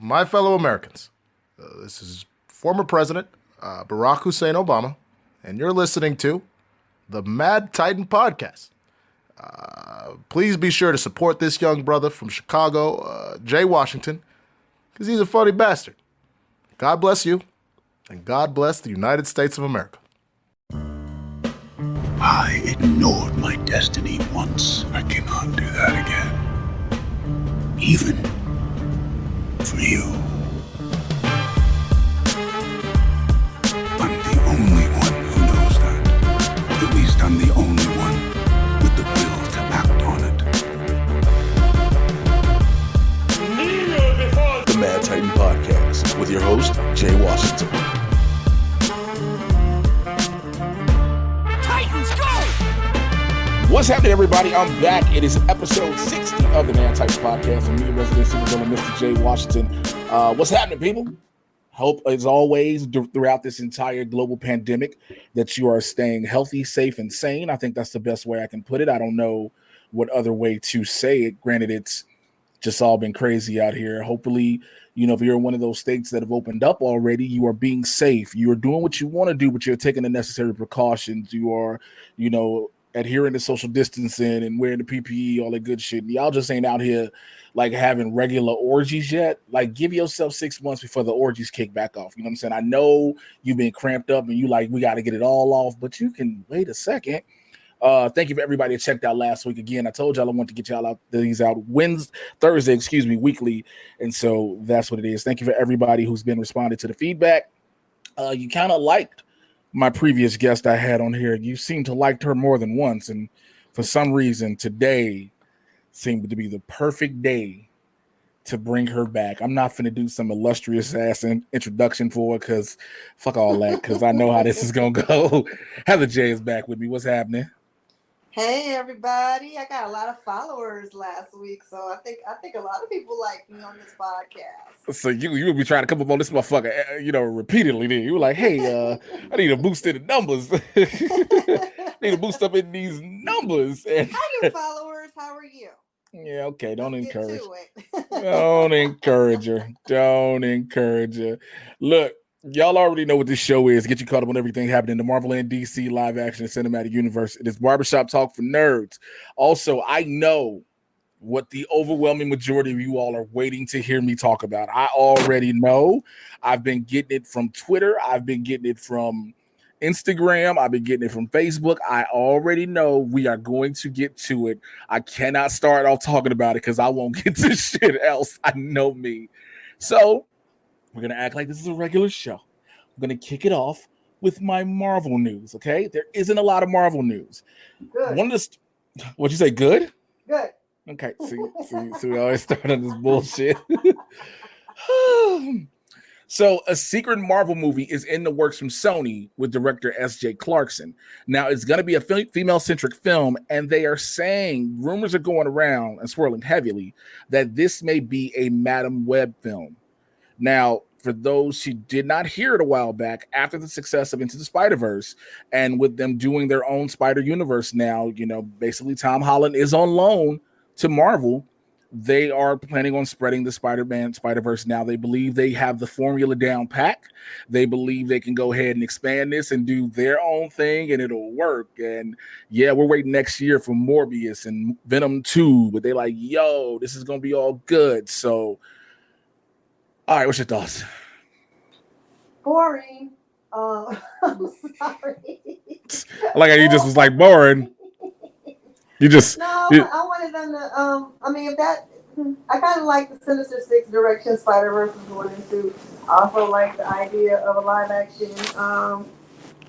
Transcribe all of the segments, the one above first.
my fellow Americans, this is former President Barack Hussein Obama, and you're listening to the Mad Titan Podcast. Please be sure to support this young brother from Chicago, Jay Washington, because he's a funny bastard. God bless you, and God bless the United States of America. I ignored my destiny once. I cannot do that again. Even for you. I'm the only one who knows that. At least I'm the only one with the will to act on it. The Mad Titan Podcast with your host, Jay Washington. What's happening, everybody? I'm back. It is episode 60 of the Mad Titan Podcast. I'm your resident supervillain, Mr. Jay Washington. What's happening, people? Hope, as always, throughout this entire global pandemic, that you are staying healthy, safe, and sane. I think that's the best way I can put it. I don't know what other way to say it. Granted, it's just all been crazy out here. Hopefully, you know, if you're in one of those states that have opened up already, you are being safe. You are doing what you want to do, but you're taking the necessary precautions. You are, you know, adhering to social distancing and wearing the PPE, all that good shit. Y'all just ain't out here like having regular orgies yet. Like, give yourself 6 months before the orgies kick back off. You know what I'm saying? I know you've been cramped up and you like, we got to get it all off, but you can wait a second. Thank you for everybody that checked out last week. Again, I told y'all I want to get y'all out these out Thursday, weekly. And so that's what it is. Thank you for everybody who's been responding to the feedback. You kind of liked my previous guest I had on here. You seem to liked her more than once, and for some reason today seemed to be the perfect day to bring her back. I'm not finna do some illustrious ass introduction for her because fuck all that, because I know how this is gonna go. Heather J is back with me. What's happening? Hey everybody! I got a lot of followers last week, so I think a lot of people like me on this podcast. So you would be trying to come up on this motherfucker, you know, repeatedly. Then you were like, "Hey, I need a boost in the numbers. Need a boost up in these numbers." And I do followers. How are you? Yeah, okay. Don't encourage. Don't encourage her. Don't encourage her. Look. Y'all already know what this show is. Get you caught up on everything happening in the Marvel and DC live action and cinematic universe. It is barbershop talk for nerds. Also, I know what the overwhelming majority of you all are waiting to hear me talk about. I already know. I've been getting it from Twitter. I've been getting it from Instagram. I've been getting it from Facebook. I already know we are going to get to it. I cannot start off talking about it because I won't get to shit else. I know me. So we're going to act like this is a regular show. I'm going to kick it off with my Marvel news, okay? There isn't a lot of Marvel news. Good. What'd you say, good? Good. Okay, see, we always start on this bullshit. So a secret Marvel movie is in the works from Sony with director S.J. Clarkson. Now, it's going to be a female-centric film, and they are saying, rumors are going around and swirling heavily, that this may be a Madam Web film. Now, for those who did not hear it a while back, after the success of Into the Spider-Verse, and with them doing their own Spider Universe now, you know, basically Tom Holland is on loan to Marvel. They are planning on spreading the Spider-Man Spider-Verse now. They believe they have the formula down pat. They believe they can go ahead and expand this and do their own thing, and it'll work. And yeah, we're waiting next year for Morbius and Venom 2, but they're like, yo, this is going to be all good. So, all right, what's your thoughts? Boring. I'm sorry. Like how you just was like boring. You just I wanted them to. I mean, if that, I kind of like the Sinister Six direction Spider-Verse is going into. I also like the idea of a live action. I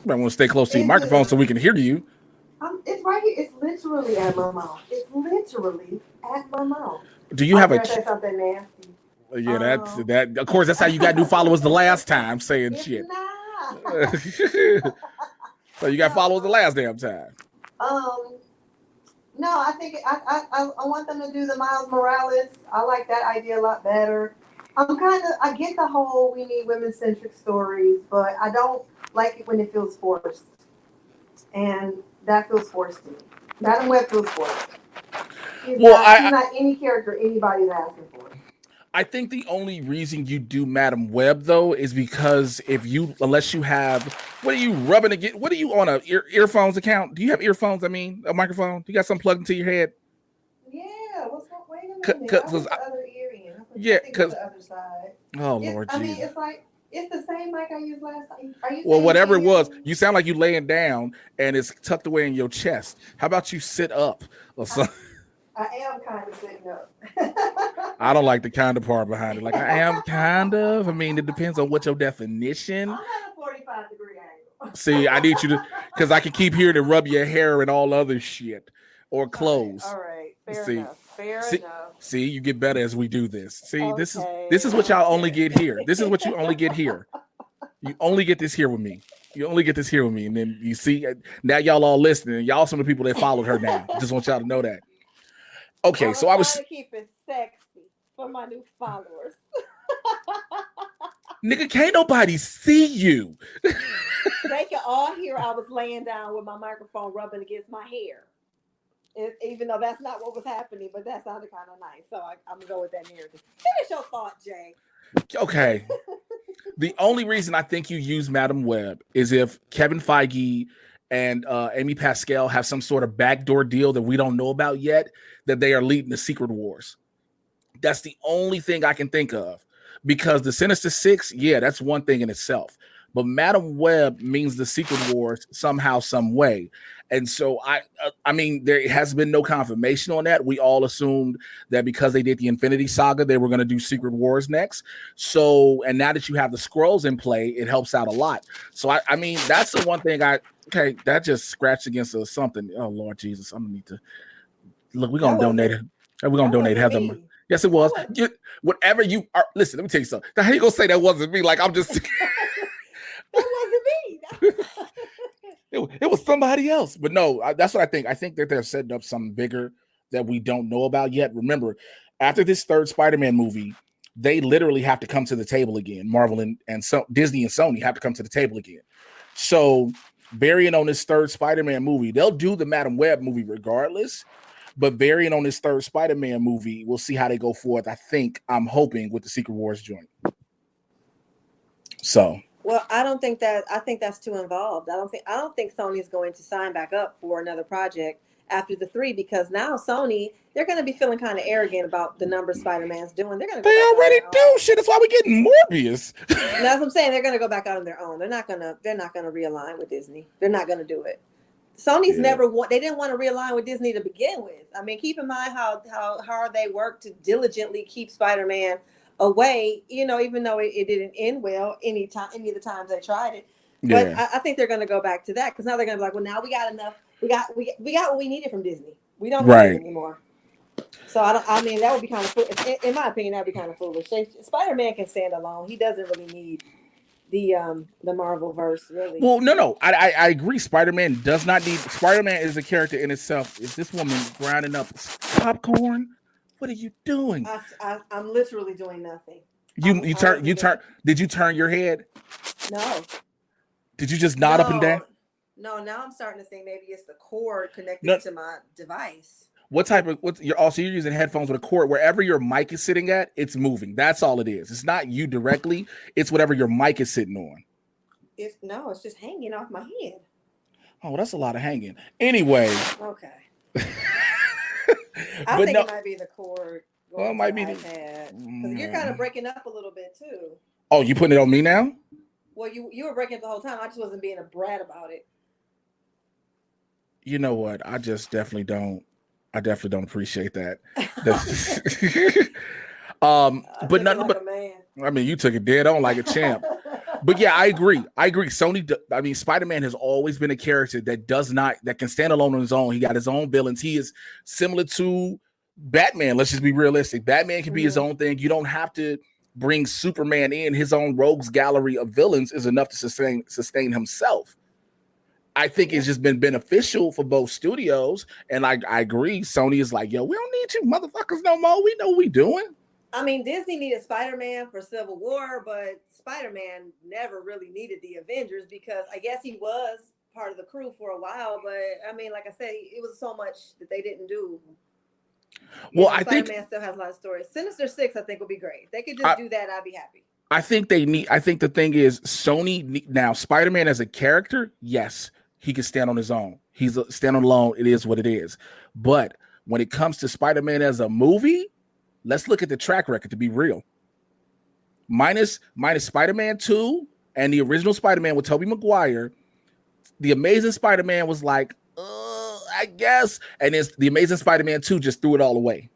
want to stay close to your microphone so we can hear you. It's right here. It's literally at my mouth. It's literally at my mouth. Do you have a? Say something nasty. Yeah, that. Of course, that's how you got new followers the last time saying it's shit. Not. So you got followers the last damn time. No, I think I want them to do the Miles Morales. I like that idea a lot better. I get the whole we need women-centric stories, but I don't like it when it feels forced. And that feels forced to me. Madam Web feels forced. She's not any character anybody's asking for. I think the only reason you do Madam Web though is because unless you have, what are you rubbing again? What are you on a earphones account? Do you have earphones? I mean, a microphone? You got something plugged into your head? Yeah, what's going? Wait a minute. I put the other ear in. I think it's the other side. Oh Lord Jesus. I mean, it's like it's the same mic I used last time. Are you? Well, whatever it was, you sound like you laying down and it's tucked away in your chest. How about you sit up or something? I am kind of sitting up. I don't like the kind of part behind it. Like I am kind of. I mean, it depends on what your definition. I'm at a 45-degree angle. See, I need you to, because I can keep hearing to rub your hair and all other shit or clothes. All right. Fair enough. Fair enough. See, you get better as we do this. See, okay. This is what y'all only get here. This is what you only get here. You only get this here with me. You only get this here with me. And then you see, now y'all all listening. Y'all some of the people that followed her now. Just want y'all to know that. Okay, so I was trying to keep it sexy for my new followers. Nigga, can't nobody see you. They can all hear I was laying down with my microphone rubbing against my hair. Even though that's not what was happening, but that sounded kind of nice. So I'm going to go with that narrative. Finish your thought, Jay. Okay. The only reason I think you use Madam Web is if Kevin Feige and Amy Pascal have some sort of backdoor deal that we don't know about yet, that they are leading the Secret Wars. That's the only thing I can think of. Because the Sinister Six, yeah, that's one thing in itself. But Madam Web means the Secret Wars somehow, some way. And so, I mean, there has been no confirmation on that. We all assumed that because they did the Infinity Saga, they were going to do Secret Wars next. So, and now that you have the scrolls in play, it helps out a lot. So, I mean, that's the one thing okay, that just scratched against something. Oh, Lord Jesus, I'm going to need to, look, we're going to donate it. We're going to donate Heather. Yes, it was. Whatever you are, listen, let me tell you something. How you going to say that wasn't me? Like, I'm just... That wasn't me. It was somebody else. But no, that's what I think. I think that they're setting up something bigger that we don't know about yet. Remember, after this third Spider-Man movie, they literally have to come to the table again. Marvel and so Disney and Sony have to come to the table again. So, varying on this third Spider-Man movie, they'll do the Madam Web movie regardless. But varying on this third Spider-Man movie, we'll see how they go forth. I'm hoping with the Secret Wars joint. So... Well, I think that's too involved. I don't think Sony's going to sign back up for another project after the 3, because now Sony, they're going to be feeling kind of arrogant about the number Spider-Man's doing. They already do shit. That's why we're getting Morbius. That's what I'm saying. They're going to go back out on their own. They're not going to realign with Disney. They're not going to do it. Sony's they didn't want to realign with Disney to begin with. I mean, keep in mind how hard they worked to diligently keep Spider-Man away, even though it didn't end well any of the times they tried it. But I think they're going to go back to that, because now they're going to be like, well, now we got enough. We got what we needed from Disney. We don't need it anymore. So I mean, that would be kind of foolish. In my opinion, that would be kind of foolish. Spider-Man can stand alone. He doesn't really need the Marvel verse, really. Well, no. I agree. Spider-Man does not need. Spider-Man is a character in itself. Is this woman grinding up popcorn? What are you doing? I'm literally doing nothing. You turn. Did you turn your head? No. Did you just nod up and down? No. Now I'm starting to think maybe it's the cord connected to my device. So you're using headphones with a cord. Wherever your mic is sitting at, it's moving. That's all it is. It's not you directly. It's whatever your mic is sitting on. It's just hanging off my head. Oh, that's a lot of hanging. Anyway. Okay. I think it might be the cord. Well, it might be because you're kind of breaking up a little bit too. Oh, you putting it on me now? Well, you were breaking up the whole time. I just wasn't being a brat about it. You know what? I definitely don't appreciate that. But nothing but man. I mean, you took it dead on like a champ. But yeah, I agree. Spider-Man has always been a character that can stand alone on his own. He got his own villains. He is similar to Batman. Let's just be realistic. Batman can be his own thing. You don't have to bring Superman in. His own rogues gallery of villains is enough to sustain himself. I think it's just been beneficial for both studios. And I agree. Sony is like, yo, we don't need you motherfuckers no more. We know what we doing. I mean, Disney needed Spider-Man for Civil War, but Spider-Man never really needed the Avengers, because I guess he was part of the crew for a while. But I mean, like I said, it was so much that they didn't do. Well, and I think Spider-Man still has a lot of stories. Sinister Six, I think, would be great. If they could just do that, I'd be happy. I think the thing is Sony now Spider-Man as a character, yes, he can stand on his own. He's a stand alone. It is what it is. But when it comes to Spider-Man as a movie, let's look at the track record to be real. Minus Spider-Man 2 and the original Spider-Man with Tobey Maguire, the Amazing Spider-Man was like, I guess, and it's the Amazing Spider-Man 2 just threw it all away.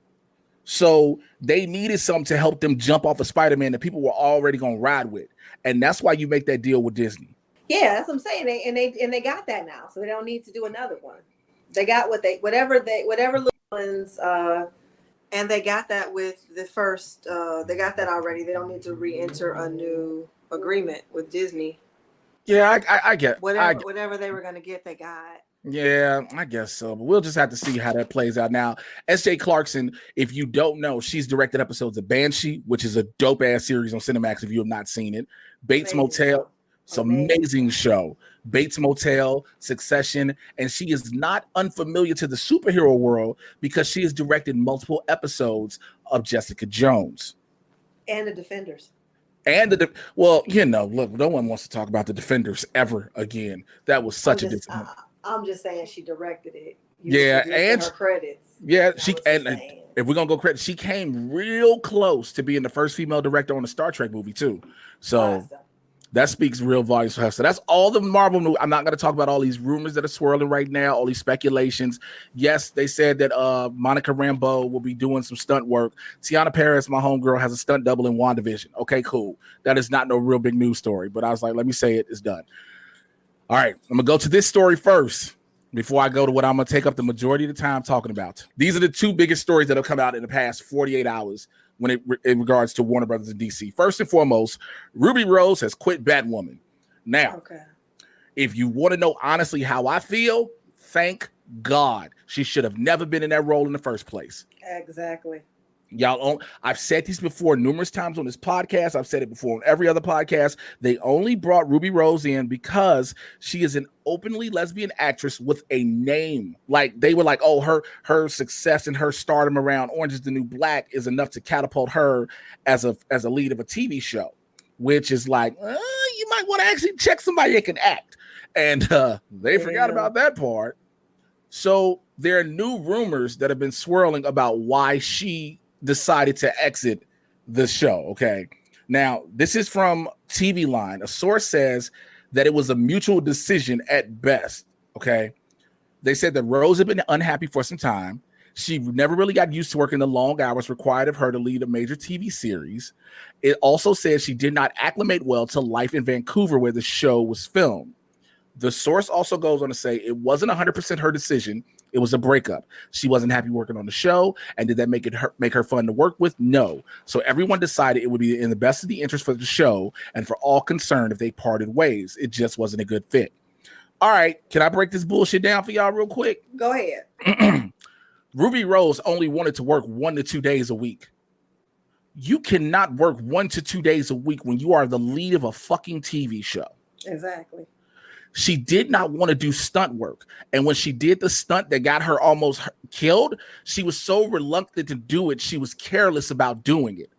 So they needed something to help them jump off of Spider-Man that people were already going to ride with. And that's why you make that deal with Disney. Yeah, that's what I'm saying. They got that now. So they don't need to do another one. They got whatever little ones, and they got that with the first, they got that already. They don't need to re-enter a new agreement with Disney. Yeah, I get whatever they were going to get, they got. Yeah, I guess so. But we'll just have to see how that plays out. Now, S.J. Clarkson, if you don't know, she's directed episodes of Banshee, which is a dope-ass series on Cinemax if you have not seen it. Bates Motel, it's an amazing show. Bates Motel, Succession, and she is not unfamiliar to the superhero world because she has directed multiple episodes of Jessica Jones. And the Defenders. And look, no one wants to talk about the Defenders ever again. That was such a disappointment. I'm just saying she directed it. And her credits. Yeah, if we're gonna go credit, she came real close to being the first female director on a Star Trek movie too. So awesome. That speaks real volumes for her. So that's all the Marvel news. I'm not gonna talk about all these rumors that are swirling right now, all these speculations. Yes, they said that Monica Rambeau will be doing some stunt work. Tiana Paris, my homegirl, has a stunt double in WandaVision. Okay, cool. That is not no real big news story, but I was like, let me say it. It's done. All right, I'm gonna go to this story first before I go to what I'm gonna take up the majority of the time talking about. These are the two biggest stories that have come out in the past 48 hours when in regards to Warner Brothers and DC. First and foremost, Ruby Rose has quit Batwoman. Now, if you want to know honestly how I feel, thank God she should have never been in that role in the first place. Exactly. I've said this before numerous times on this podcast. I've said it before on every other podcast. They only brought Ruby Rose in because she is an openly lesbian actress with a name. Like they were like, oh, her success and her stardom around Orange is the New Black is enough to catapult her as a lead of a TV show, which is like, you might want to actually check somebody that can act. And they forgot about that part. So there are new rumors that have been swirling about why she decided to exit the show. Okay. Now, this is from TV Line. A source says that it was a mutual decision at best. Okay. They said that Rose had been unhappy for some time. She never really got used to working the long hours required of her to lead a major TV series. It also says she did not acclimate well to life in Vancouver where the show was filmed. The source also goes on to say it wasn't 100% her decision. It was a breakup. She wasn't happy working on the show. And did that make her fun to work with? No. So everyone decided it would be in the best of the interest for the show and for all concerned if they parted ways. It just wasn't a good fit. All right. Can I break this bullshit down for y'all real quick? Go ahead. Ruby Rose only wanted to work 1 to 2 days a week. You cannot work 1 to 2 days a week when you are the lead of a fucking TV show. Exactly. She did not want to do stunt work. And when she did the stunt that got her almost killed, she was so reluctant to do it. She was careless about doing it.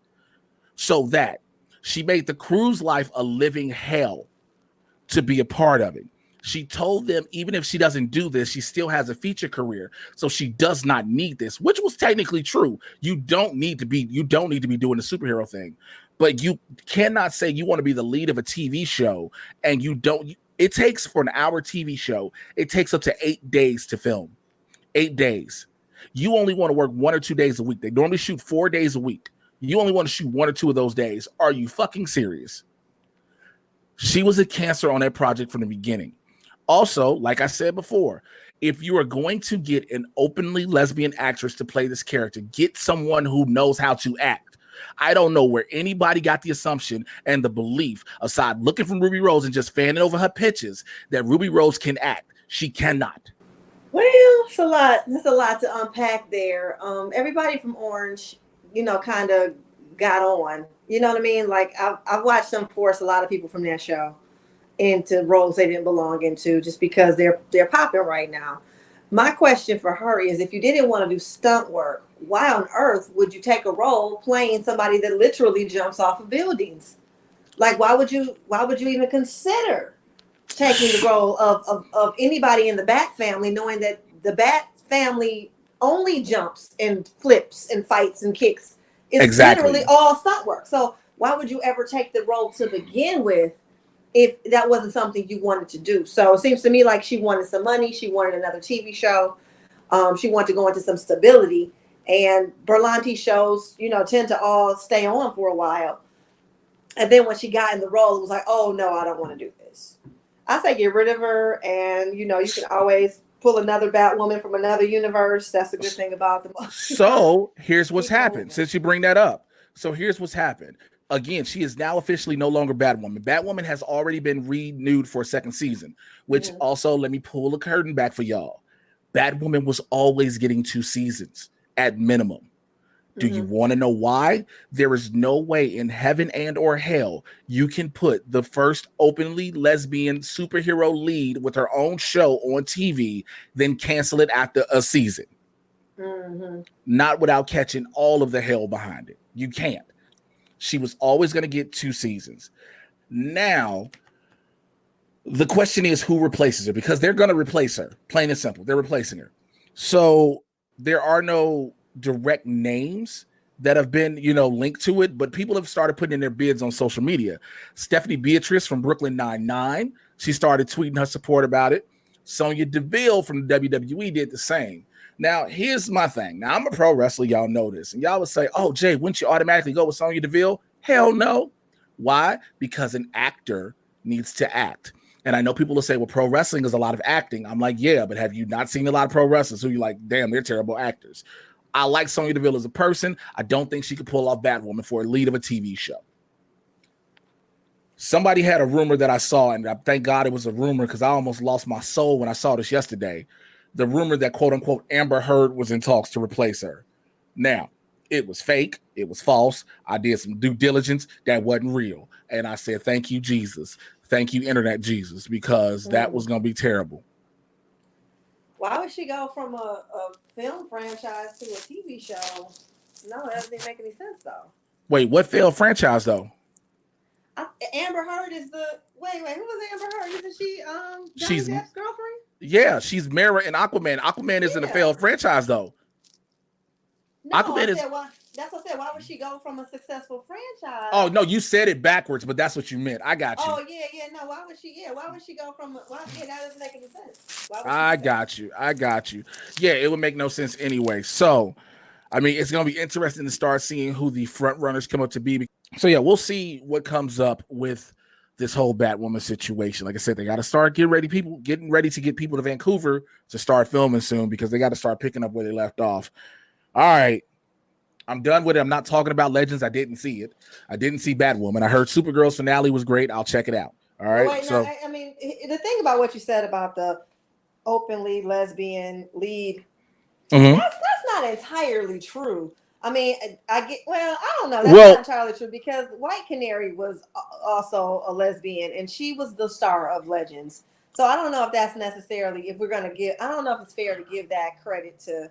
So that she made the crew's life a living hell to be a part of it. She told them, even if she doesn't do this, she still has a feature career. So she does not need this, which was technically true. You don't need to be doing the superhero thing, but you cannot say you want to be the lead of a TV show and you don't. It takes for an hour TV show, it takes up to 8 days to film. 8 days. You only want to work 1 or 2 days a week. They normally shoot 4 days a week. You only want to shoot 1 or 2 of those days. Are you fucking serious? She was a cancer on that project from the beginning. Also, like I said before, if you are going to get an openly lesbian actress to play this character, get someone who knows how to act. I don't know where anybody got the assumption and the belief, aside looking from Ruby Rose and just fanning over her pitches, that Ruby Rose can act. She cannot. Well, it's a lot. There's a lot to unpack there. Everybody from Orange, kind of got on. You know what I mean? Like I've watched them force a lot of people from that show into roles they didn't belong into just because they're popping right now. My question for her is, if you didn't want to do stunt work, why on earth would you take a role playing somebody that literally jumps off of buildings? Like, why would you even consider taking the role of anybody in the Bat family, knowing that the Bat family only jumps and flips and fights and kicks? It's literally all stunt work. So why would you ever take the role to begin with if that wasn't something you wanted to do? So it seems to me like she wanted some money. She wanted another TV show. She wanted to go into some stability. And Berlanti shows, tend to all stay on for a while. And then when she got in the role, it was like, oh, no, I don't want to do this. I say get rid of her. And, you can always pull another Batwoman from another universe. That's the good thing about them. So here's what's happened since you bring that up. So here's what's happened. Again, she is now officially no longer Batwoman. Batwoman has already been renewed for a second season, which also, let me pull the curtain back for y'all. Batwoman was always getting 2 seasons at minimum. Do you want to know why? There is no way in heaven and or hell you can put the first openly lesbian superhero lead with her own show on TV, then cancel it after a season. Not without catching all of the hell behind it. You can't. She was always going to get 2 seasons. Now, the question is who replaces her, because they're going to replace her. Plain and simple. They're replacing her. So there are no direct names that have been, linked to it, but people have started putting in their bids on social media. Stephanie Beatrice from Brooklyn Nine-Nine, she started tweeting her support about it. Sonya Deville from the WWE did the same. Now, here's my thing. Now, I'm a pro wrestler. Y'all know this. And y'all would say, oh, Jay, wouldn't you automatically go with Sonya Deville? Hell no. Why? Because an actor needs to act. And I know people will say, well, pro wrestling is a lot of acting. I'm like, yeah, but have you not seen a lot of pro wrestlers who you're like, damn, they're terrible actors? I like Sonya Deville as a person. I don't think she could pull off Batwoman for a lead of a TV show. Somebody had a rumor that I saw, and thank God it was a rumor because I almost lost my soul when I saw this yesterday. The rumor that, quote unquote, Amber Heard was in talks to replace her. Now, it was fake. It was false. I did some due diligence. That wasn't real. And I said, thank you, Jesus. Thank you, Internet Jesus, because that was going to be terrible. Why would she go from a film franchise to a TV show? No, that doesn't make any sense, though. Wait, what film franchise, though? Amber Heard is the... Wait, who was Amber Heard? Isn't she Johnny Depp's girlfriend? Yeah, she's Mara in Aquaman. Aquaman isn't a failed franchise, though. No, Aquaman that's what I said. Why would she go from a successful franchise? Oh, no, you said it backwards, but that's what you meant. I got you. Oh, yeah. No, why would she go from... that doesn't make any sense. I got you. Yeah, it would make no sense anyway. So, I mean, it's going to be interesting to start seeing who the front runners come up to be. So, yeah, we'll see what comes up with this whole Batwoman situation. Like I said, they got to start getting ready to get people to Vancouver to start filming soon because they got to start picking up where they left off. All right. I'm done with it. I'm not talking about Legends. I didn't see it. I didn't see Batwoman. I heard Supergirl's finale was great. I'll check it out. All right. Wait, so, I mean, the thing about what you said about the openly lesbian lead, that's not entirely true. I mean, I don't know. That's not entirely true because White Canary was also a lesbian and she was the star of Legends. So I don't know if that's necessarily, if we're going to give, I don't know if it's fair to give that credit to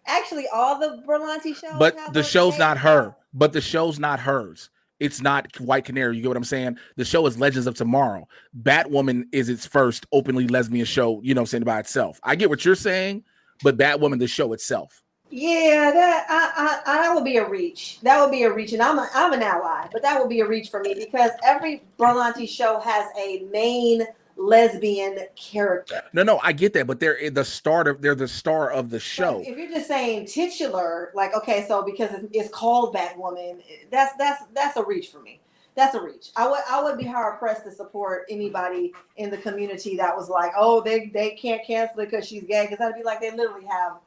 actually all the Berlanti shows. But the show's not her. But the show's not hers. It's not White Canary. You get what I'm saying? The show is Legends of Tomorrow. Batwoman is its first openly lesbian show, saying by itself. I get what you're saying, but Batwoman, the show itself. Yeah, that would be a reach. That would be a reach, and I'm an ally, but that would be a reach for me because every Berlanti show has a main lesbian character. No, I get that, but they're the star of the show. But if you're just saying titular, like okay, so because it's called Batwoman, that's a reach for me. That's a reach. I would be hard pressed to support anybody in the community that was like, oh, they can't cancel it because she's gay, because I'd be like, they literally have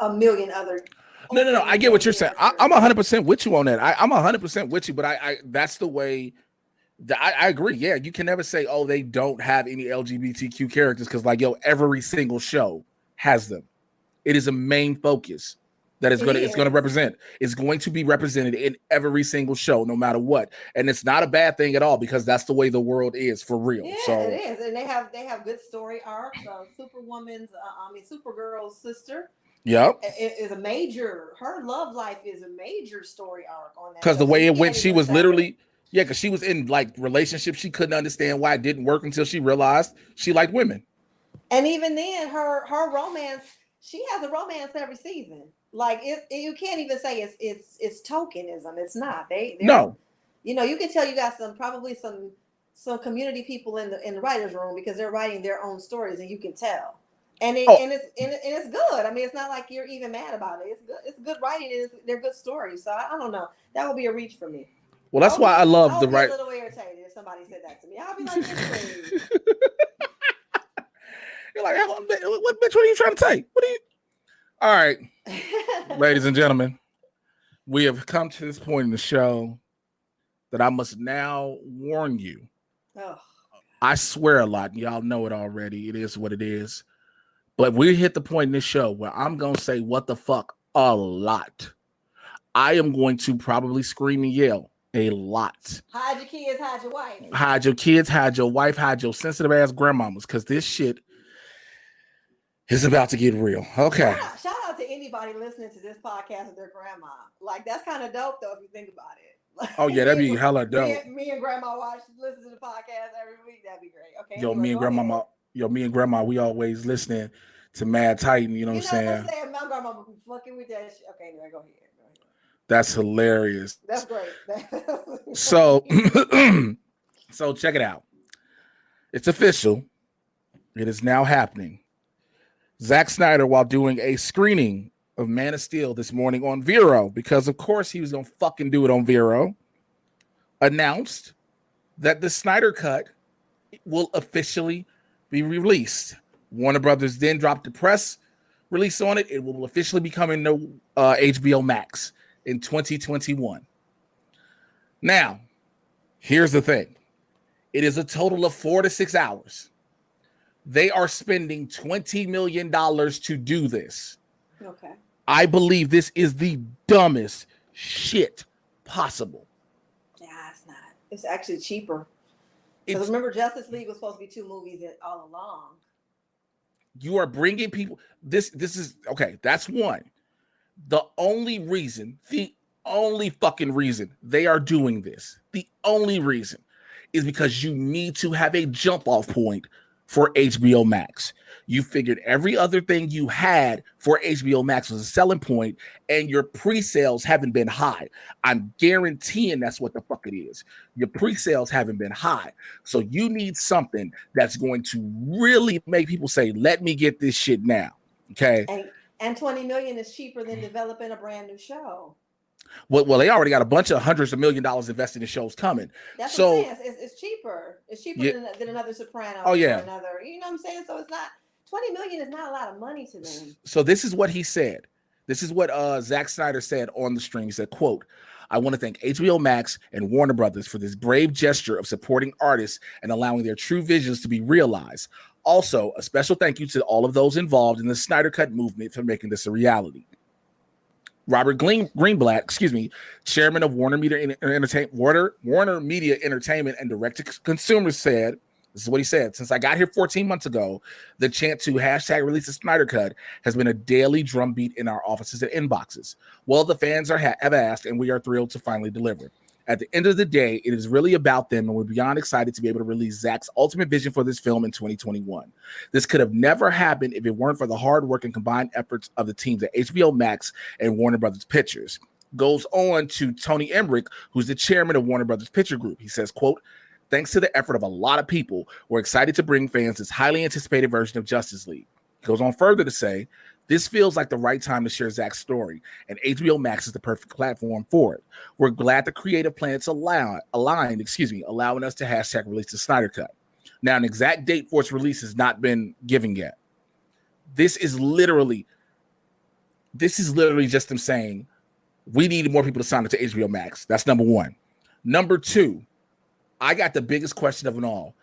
a million other. No. I get what you're saying. I'm 100% with you on that. I'm 100% with you, but I that's the way. I agree. Yeah, you can never say, oh, they don't have any LGBTQ characters because, every single show has them. It is a main focus that it's going to represent. It's going to be represented in every single show, no matter what. And it's not a bad thing at all because that's the way the world is for real. Yeah, so it is, and they have good story arcs. Supergirl's sister Yep. Is a major. Her love life is a major story arc on that. Because the show, way so it went, she was tell literally, because she was in like relationships. She couldn't understand why it didn't work until she realized she liked women. And even then, her romance, she has a romance every season. Like you can't even say it's tokenism. It's not. They're, No. You know, you can tell you got probably some community people in the writers' room because they're writing their own stories, and you can tell. And it's good. I mean, it's not like you're even mad about it. It's good. It's good writing. They're good stories. So I don't know. That would be a reach for me. Well, that's why I love the right. I would be a little irritated if somebody said that to me. I'll be like, this You're like, what bitch? What are you trying to say? What are you? All right, ladies and gentlemen, we have come to this point in the show that I must now warn you. Oh. I swear a lot. Y'all know it already. It is what it is. But we hit the point in this show where I'm going to say what the fuck a lot. I am going to probably scream and yell a lot. Hide your kids, hide your wife. Hide your kids, hide your wife, hide your sensitive ass grandmamas, because this shit is about to get real. Okay. Shout out to anybody listening to this podcast with their grandma. Like, that's kind of dope, though, if you think about it. Like, oh, yeah, that'd be hella dope. Me and grandma listen to the podcast every week. That'd be great. Okay. Yo, me and grandma, we always listening to Mad Titan. You know what I'm saying? My grandma would be fucking with that shit. Okay, anyway, go ahead. That's hilarious. That's great. So check it out. It's official. It is now happening. Zack Snyder, while doing a screening of Man of Steel this morning on Vero, because of course he was gonna fucking do it on Vero, announced that the Snyder Cut will officially be released. Warner Brothers then dropped the press release on it. It will officially be coming to HBO Max in 2021. Now, here's the thing. It is a total of 4 to 6 hours. They are spending $20 million to do this. Okay. I believe this is the dumbest shit possible. Yeah, it's not. It's actually cheaper. Because remember, Justice League was supposed to be 2 movies all along. You are bringing people. This is okay. That's one. The only fucking reason they are doing this, the only reason is because you need to have a jump off point for HBO Max. You figured every other thing you had for HBO Max was a selling point, and your pre-sales haven't been high. I'm guaranteeing that's what the fuck it is. Your pre-sales haven't been high. So you need something that's going to really make people say, let me get this shit now. Okay. And $20 million is cheaper than developing a brand new show. Well, they already got a bunch of hundreds of $1 millions invested in shows coming. That's what I'm saying. It's cheaper. It's cheaper than another Soprano. Oh yeah. Or another. You know what I'm saying? So it's not $20 million is not a lot of money to them. So this is what he said. This is what Zack Snyder said on the stream. He said, quote, I want to thank HBO Max and Warner Brothers for this brave gesture of supporting artists and allowing their true visions to be realized. Also, a special thank you to all of those involved in the Snyder Cut movement for making this a reality. Robert Greenblatt, chairman of Warner Media Entertainment and direct-to-consumer said, this is what he said, since I got here 14 months ago, the chant to hashtag release the Snyder Cut has been a daily drumbeat in our offices and inboxes. Well, the fans have asked, and we are thrilled to finally deliver. At the end of the day, it is really about them, and we're beyond excited to be able to release Zack's ultimate vision for this film in 2021. This could have never happened if it weren't for the hard work and combined efforts of the teams at HBO Max and Warner Brothers Pictures. Goes on to Tony Emmerich, who's the chairman of Warner Brothers Picture Group. He says, quote, thanks to the effort of a lot of people, we're excited to bring fans this highly anticipated version of Justice League. He goes on further to say, this feels like the right time to share Zack's story, and HBO Max is the perfect platform for it. We're glad the creative planets allowing us to hashtag release the Snyder Cut. Now, an exact date for its release has not been given yet. This is literally just them saying, we need more people to sign up to HBO Max. That's number one. Number two, I got the biggest question of them all.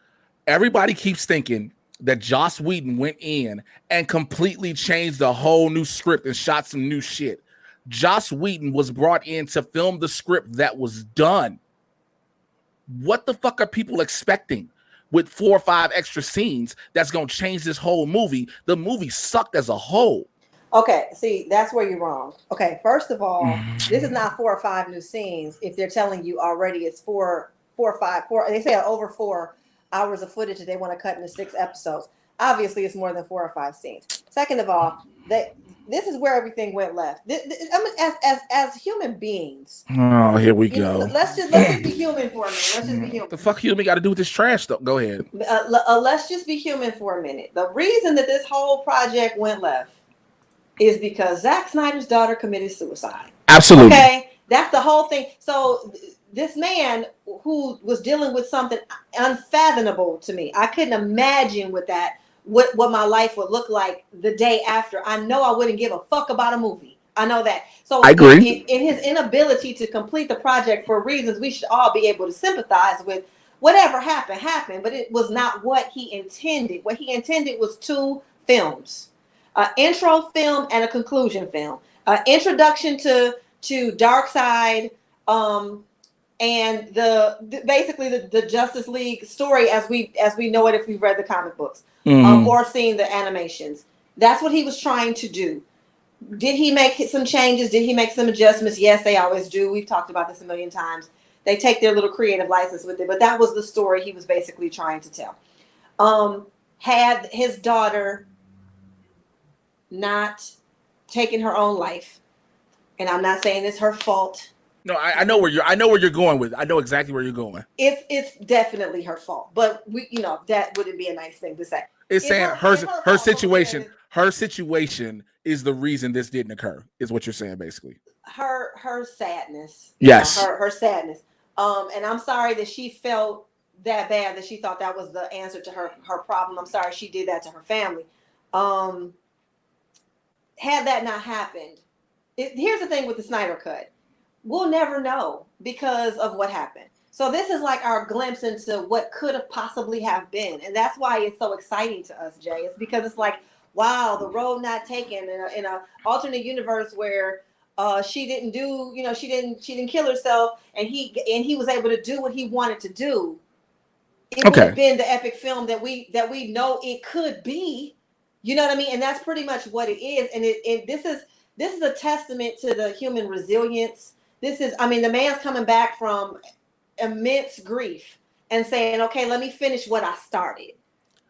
Everybody keeps thinking that Joss Whedon went in and completely changed the whole new script and shot some new shit. Joss Whedon was brought in to film the script that was done. What the fuck are people expecting with 4 or 5 extra scenes that's going to change this whole movie? The movie sucked as a whole. Okay, see, that's where you're wrong. Okay, first of all, this is not 4 or 5 new scenes. If they're telling you already it's four or five, they say over 4 hours of footage that they want to cut into 6 episodes. Obviously, it's more than 4 or 5 scenes. Second of all, this is where everything went left. I mean, as human beings. Oh, here we go. Let's just be human for a minute. Let's just be human. The fuck human got to do with this trash though? Go ahead. Let's just be human for a minute. The reason that this whole project went left is because Zack Snyder's daughter committed suicide. Absolutely. Okay, that's the whole thing. So this man who was dealing with something unfathomable to me, I couldn't imagine what my life would look like the day after. I know I wouldn't give a fuck about a movie. I know that. So I agree. In his inability to complete the project for reasons we should all be able to sympathize with, whatever happened, but it was not what he intended. What he intended was 2 films. An intro film and a conclusion film. Introduction to Darkseid, and basically the Justice League story as we know it if we've read the comic books or seen the animations. That's what he was trying to do. Did he make some changes? Did he make some adjustments? Yes, they always do. We've talked about this a million times. They take their little creative license with it, but that was the story he was basically trying to tell. Had his daughter not taken her own life, and I'm not saying it's her fault. No, I know where you're going with. I know exactly where you're going. It's definitely her fault, but that wouldn't be a nice thing to say. It's saying her situation. Her situation is the reason this didn't occur. Is what you're saying, basically. Her sadness. Yes. Her sadness. And I'm sorry that she felt that bad that she thought that was the answer to her problem. I'm sorry she did that to her family. Had that not happened, here's the thing with the Snyder Cut. We'll never know because of what happened. So this is like our glimpse into what could have possibly have been. And that's why it's so exciting to us, Jay. It's because it's like, wow, the road not taken in a alternate universe where she didn't do, she didn't kill herself, and he was able to do what he wanted to do. It would have been the epic film that we know it could be. You know what I mean? And that's pretty much what it is. And this is a testament to the human resilience. The man's coming back from immense grief and saying, okay, let me finish what I started.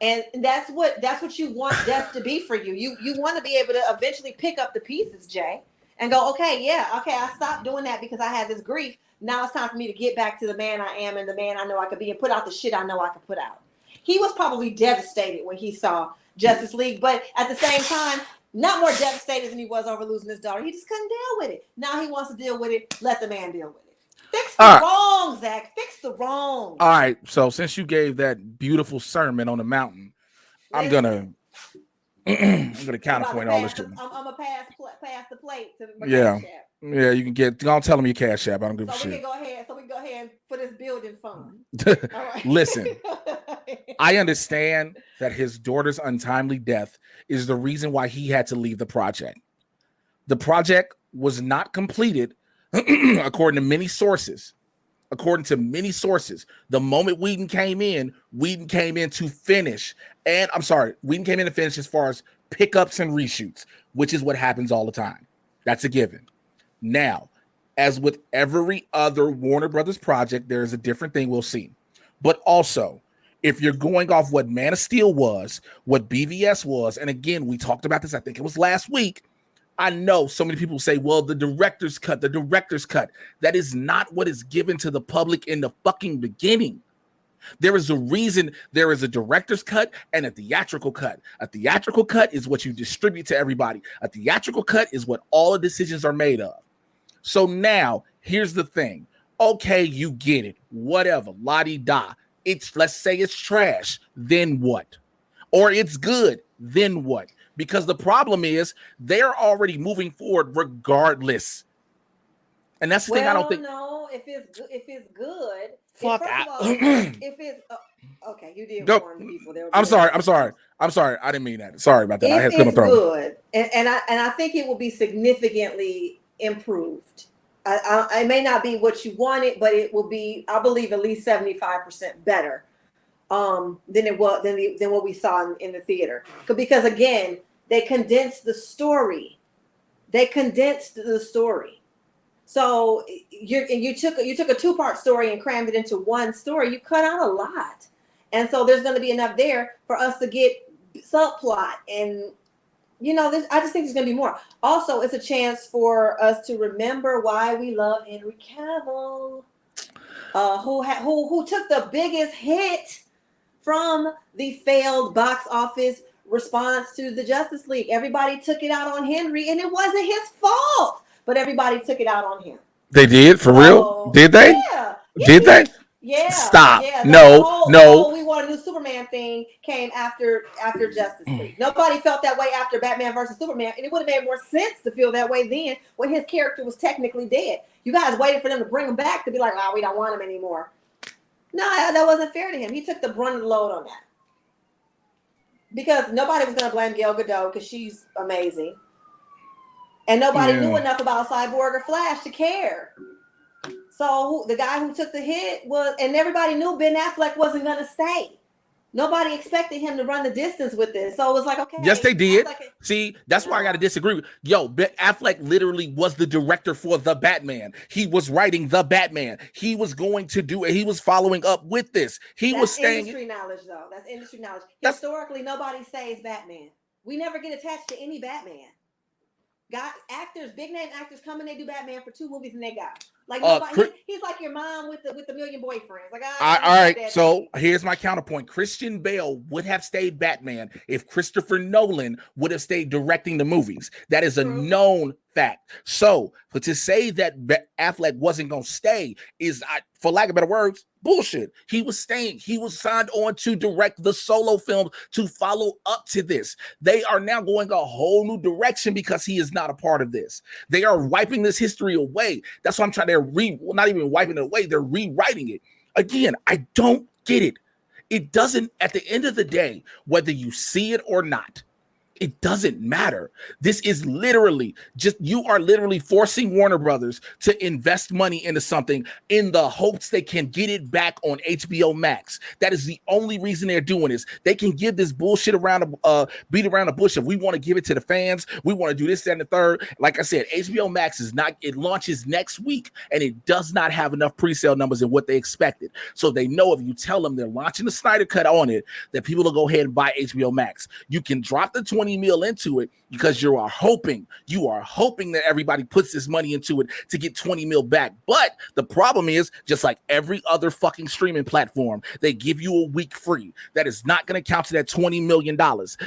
And that's what you want death to be for you. You want to be able to eventually pick up the pieces, Jay, and go, okay, I stopped doing that because I had this grief. Now it's time for me to get back to the man I am and the man I know I could be and put out the shit I know I could put out. He was probably devastated when he saw Justice League, but at the same time, not more devastated than he was over losing his daughter. He just couldn't deal with it. Now he wants to deal with it. Let the man deal with it. Fix the wrong, Zach. Fix the wrong. All right. So since you gave that beautiful sermon on the mountain, I'm gonna counterpoint all this to him. I'm gonna pass the plate to my cash app. Yeah, you can get. Don't tell him your cash app. I don't give a shit. We can go ahead and put this building fund. All right. Listen, I understand that his daughter's untimely death is the reason why he had to leave the project. The project was not completed, according to many sources. The moment Whedon came in to finish. And I'm sorry, Whedon came in to finish as far as pickups and reshoots, which is what happens all the time. That's a given. Now, as with every other Warner Brothers project, there's a different thing we'll see. But also, if you're going off what Man of Steel was, what BVS was, and again, we talked about this, I think it was last week. I know so many people say, well, the director's cut. That is not what is given to the public in the fucking beginning. There is a reason there is a director's cut and a theatrical cut. A theatrical cut is what you distribute to everybody. A theatrical cut is what all the decisions are made of. So now, here's the thing. Okay, you get it. Whatever. La-di-da. Let's say it's trash. Then what? Or it's good. Then what? Because the problem is they're already moving forward regardless. And that's the thing I don't think. No, if it's good. Fuck. Okay, you did warn people. I'm sorry. I didn't mean that. Sorry about that. I had it's good, and I think it will be significantly improved. It may not be what you wanted, but it will be, I believe, at least 75% better than what we saw in the theater. Because again, They condensed the story. So you took a 2-part story and crammed it into one story. You cut out a lot. And so there's going to be enough there for us to get subplot. And, I just think there's going to be more. Also, it's a chance for us to remember why we love Henry Cavill, who took the biggest hit from the failed box office response to the Justice League. Everybody took it out on Henry, and it wasn't his fault, but everybody took it out on him. They did? For real? Did they? Yeah. Did they? Yeah. Stop. Yeah. No. The whole we want a new Superman thing came after Justice League. Nobody felt that way after Batman versus Superman, and it would have made more sense to feel that way then when his character was technically dead. You guys waited for them to bring him back to be like, we don't want him anymore. No, that wasn't fair to him. He took the brunt of the load on that. Because nobody was going to blame Gal Gadot because she's amazing. And nobody knew enough about Cyborg or Flash to care. So the guy who took the hit and everybody knew Ben Affleck wasn't going to stay. Nobody expected him to run the distance with this. So it was like, okay. Yes, they did. See, that's why I got to disagree with Ben Affleck literally was the director for The Batman. He was writing The Batman. He was going to do it. He was following up with this. That's industry knowledge, though. That's industry knowledge. Historically, nobody says Batman. We never get attached to any Batman. Big name actors come and they do Batman for 2 movies and they got like nobody. He's like your mom with the million boyfriends. Like, all right. So here's my counterpoint: Christian Bale would have stayed Batman if Christopher Nolan would have stayed directing the movies. That is a known fact. So, but to say that Affleck wasn't going to stay is, for lack of better words, bullshit. He was staying. He was signed on to direct the solo films to follow up to this. They are now going a whole new direction because he is not a part of this. They are wiping this history away. That's why I'm trying to not even wiping it away. They're rewriting it. Again, I don't get it. It doesn't, at the end of the day, whether you see it or not, it doesn't matter. This is literally you are literally forcing Warner Brothers to invest money into something in the hopes they can get it back on HBO Max. That is the only reason they're doing this. They can give this bullshit beat around the bush if we want to give it to the fans. We want to do this, that, and the third. Like I said, HBO Max it launches next week and it does not have enough pre-sale numbers in what they expected. So they know if you tell them they're launching the Snyder Cut on it, that people will go ahead and buy HBO Max. You can drop the 20 mil into it because you are hoping that everybody puts this money into it to get 20 mil back. But the problem is, just like every other fucking streaming platform, they give you a week free. That is not going to count to that $20 million.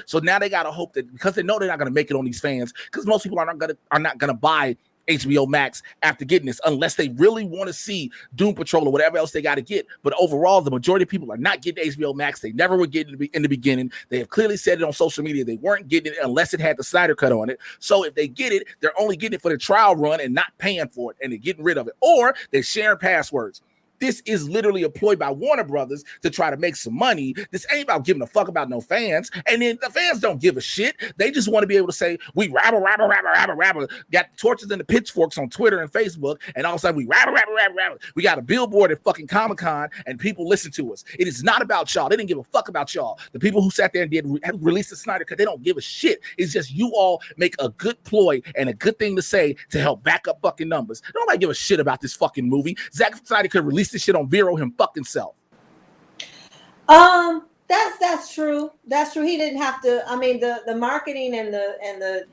So now they got to hope that, because they know they're not going to make it on these fans, because most people are not going to buy HBO Max after getting this unless they really want to see Doom Patrol or whatever else they got to get. But overall, the majority of people are not getting HBO Max. They never were getting it in the beginning. They have clearly said it on social media. They weren't getting it unless it had the Snyder Cut on it. So if they get it, they're only getting it for the trial run and not paying for it, and they're getting rid of it. Or they're sharing passwords. This is literally a ploy by Warner Brothers to try to make some money. This ain't about giving a fuck about no fans. And then the fans don't give a shit. They just want to be able to say, we rabble. Got the torches and the pitchforks on Twitter and Facebook. And all of a sudden we rabble. We got a billboard at fucking Comic-Con and people listen to us. It is not about y'all. They didn't give a fuck about y'all. The people who sat there and released the Snyder Cut, they don't give a shit. It's just you all make a good ploy and a good thing to say to help back up fucking numbers. Nobody give a shit about this fucking movie. Zack Snyder could release this shit on Vero him fucking self. That's true. That's true. He didn't have to. I mean, the marketing and the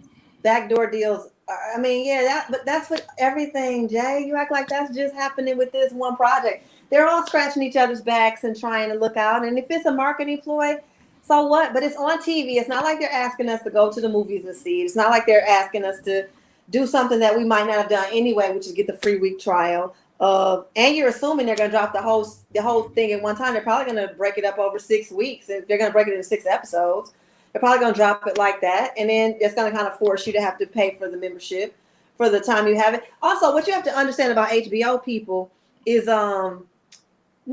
backdoor deals. I mean, yeah, but that's what everything, Jay. You act like that's just happening with this one project. They're all scratching each other's backs and trying to look out. And if it's a marketing ploy, so what? But it's on TV. It's not like they're asking us to go to the movies and see it. It's not like they're asking us to do something that we might not have done anyway, which is get the free week trial. And you're assuming they're going to drop the whole thing at one time. They're probably going to break it up over 6 weeks. If they're going to break it into 6 episodes, they're probably going to drop it like that. And then it's going to kind of force you to have to pay for the membership for the time you have it. Also, what you have to understand about HBO people is nobody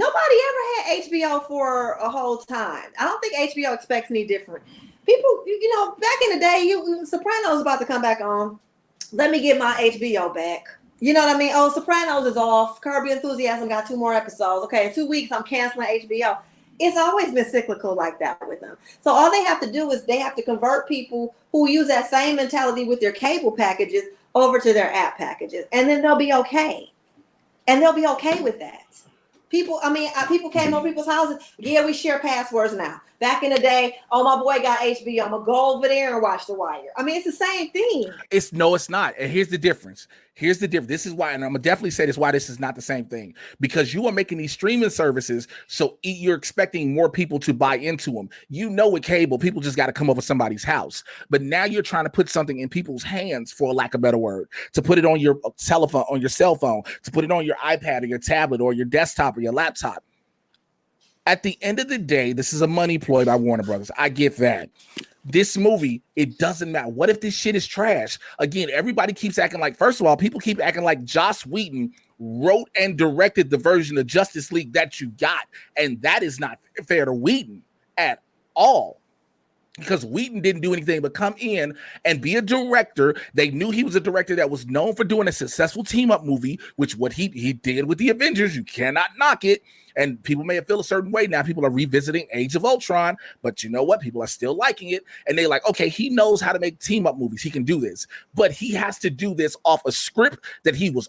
ever had HBO for a whole time. I don't think HBO expects any different. People, back in the day, Sopranos was about to come back on. Let me get my HBO back. You know what I mean? Oh, Sopranos is off. Curb Your Enthusiasm got 2 more episodes. Okay, in 2 weeks, I'm canceling HBO. It's always been cyclical like that with them. So all they have to do is they have to convert people who use that same mentality with their cable packages over to their app packages, and then they'll be okay. And they'll be okay with that. People came over people's houses. Yeah, we share passwords now. Back in the day, oh, my boy got HBO. I'm going to go over there and watch The Wire. I mean, it's the same thing. It's not. And here's the difference. This is why, and I'm going to definitely say this, why this is not the same thing. Because you are making these streaming services, so you're expecting more people to buy into them. You know, with cable, people just got to come over somebody's house. But now you're trying to put something in people's hands, for lack of a better word, to put it on your telephone, on your cell phone, to put it on your iPad or your tablet or your desktop or your laptop. At the end of the day, this is a money ploy by Warner Brothers. I get that. This movie, it doesn't matter. What if this shit is trash? Again, everybody keeps acting like, first of all, people keep acting like Joss Whedon wrote and directed the version of Justice League that you got. And that is not fair to Whedon at all. Because Whedon didn't do anything but come in and be a director. They knew he was a director that was known for doing a successful team-up movie, which what he did with the Avengers. You cannot knock it. And people may have felt a certain way. Now people are revisiting Age of Ultron, but you know what? People are still liking it. And they're like, okay, he knows how to make team-up movies. He can do this. But he has to do this off a script that he was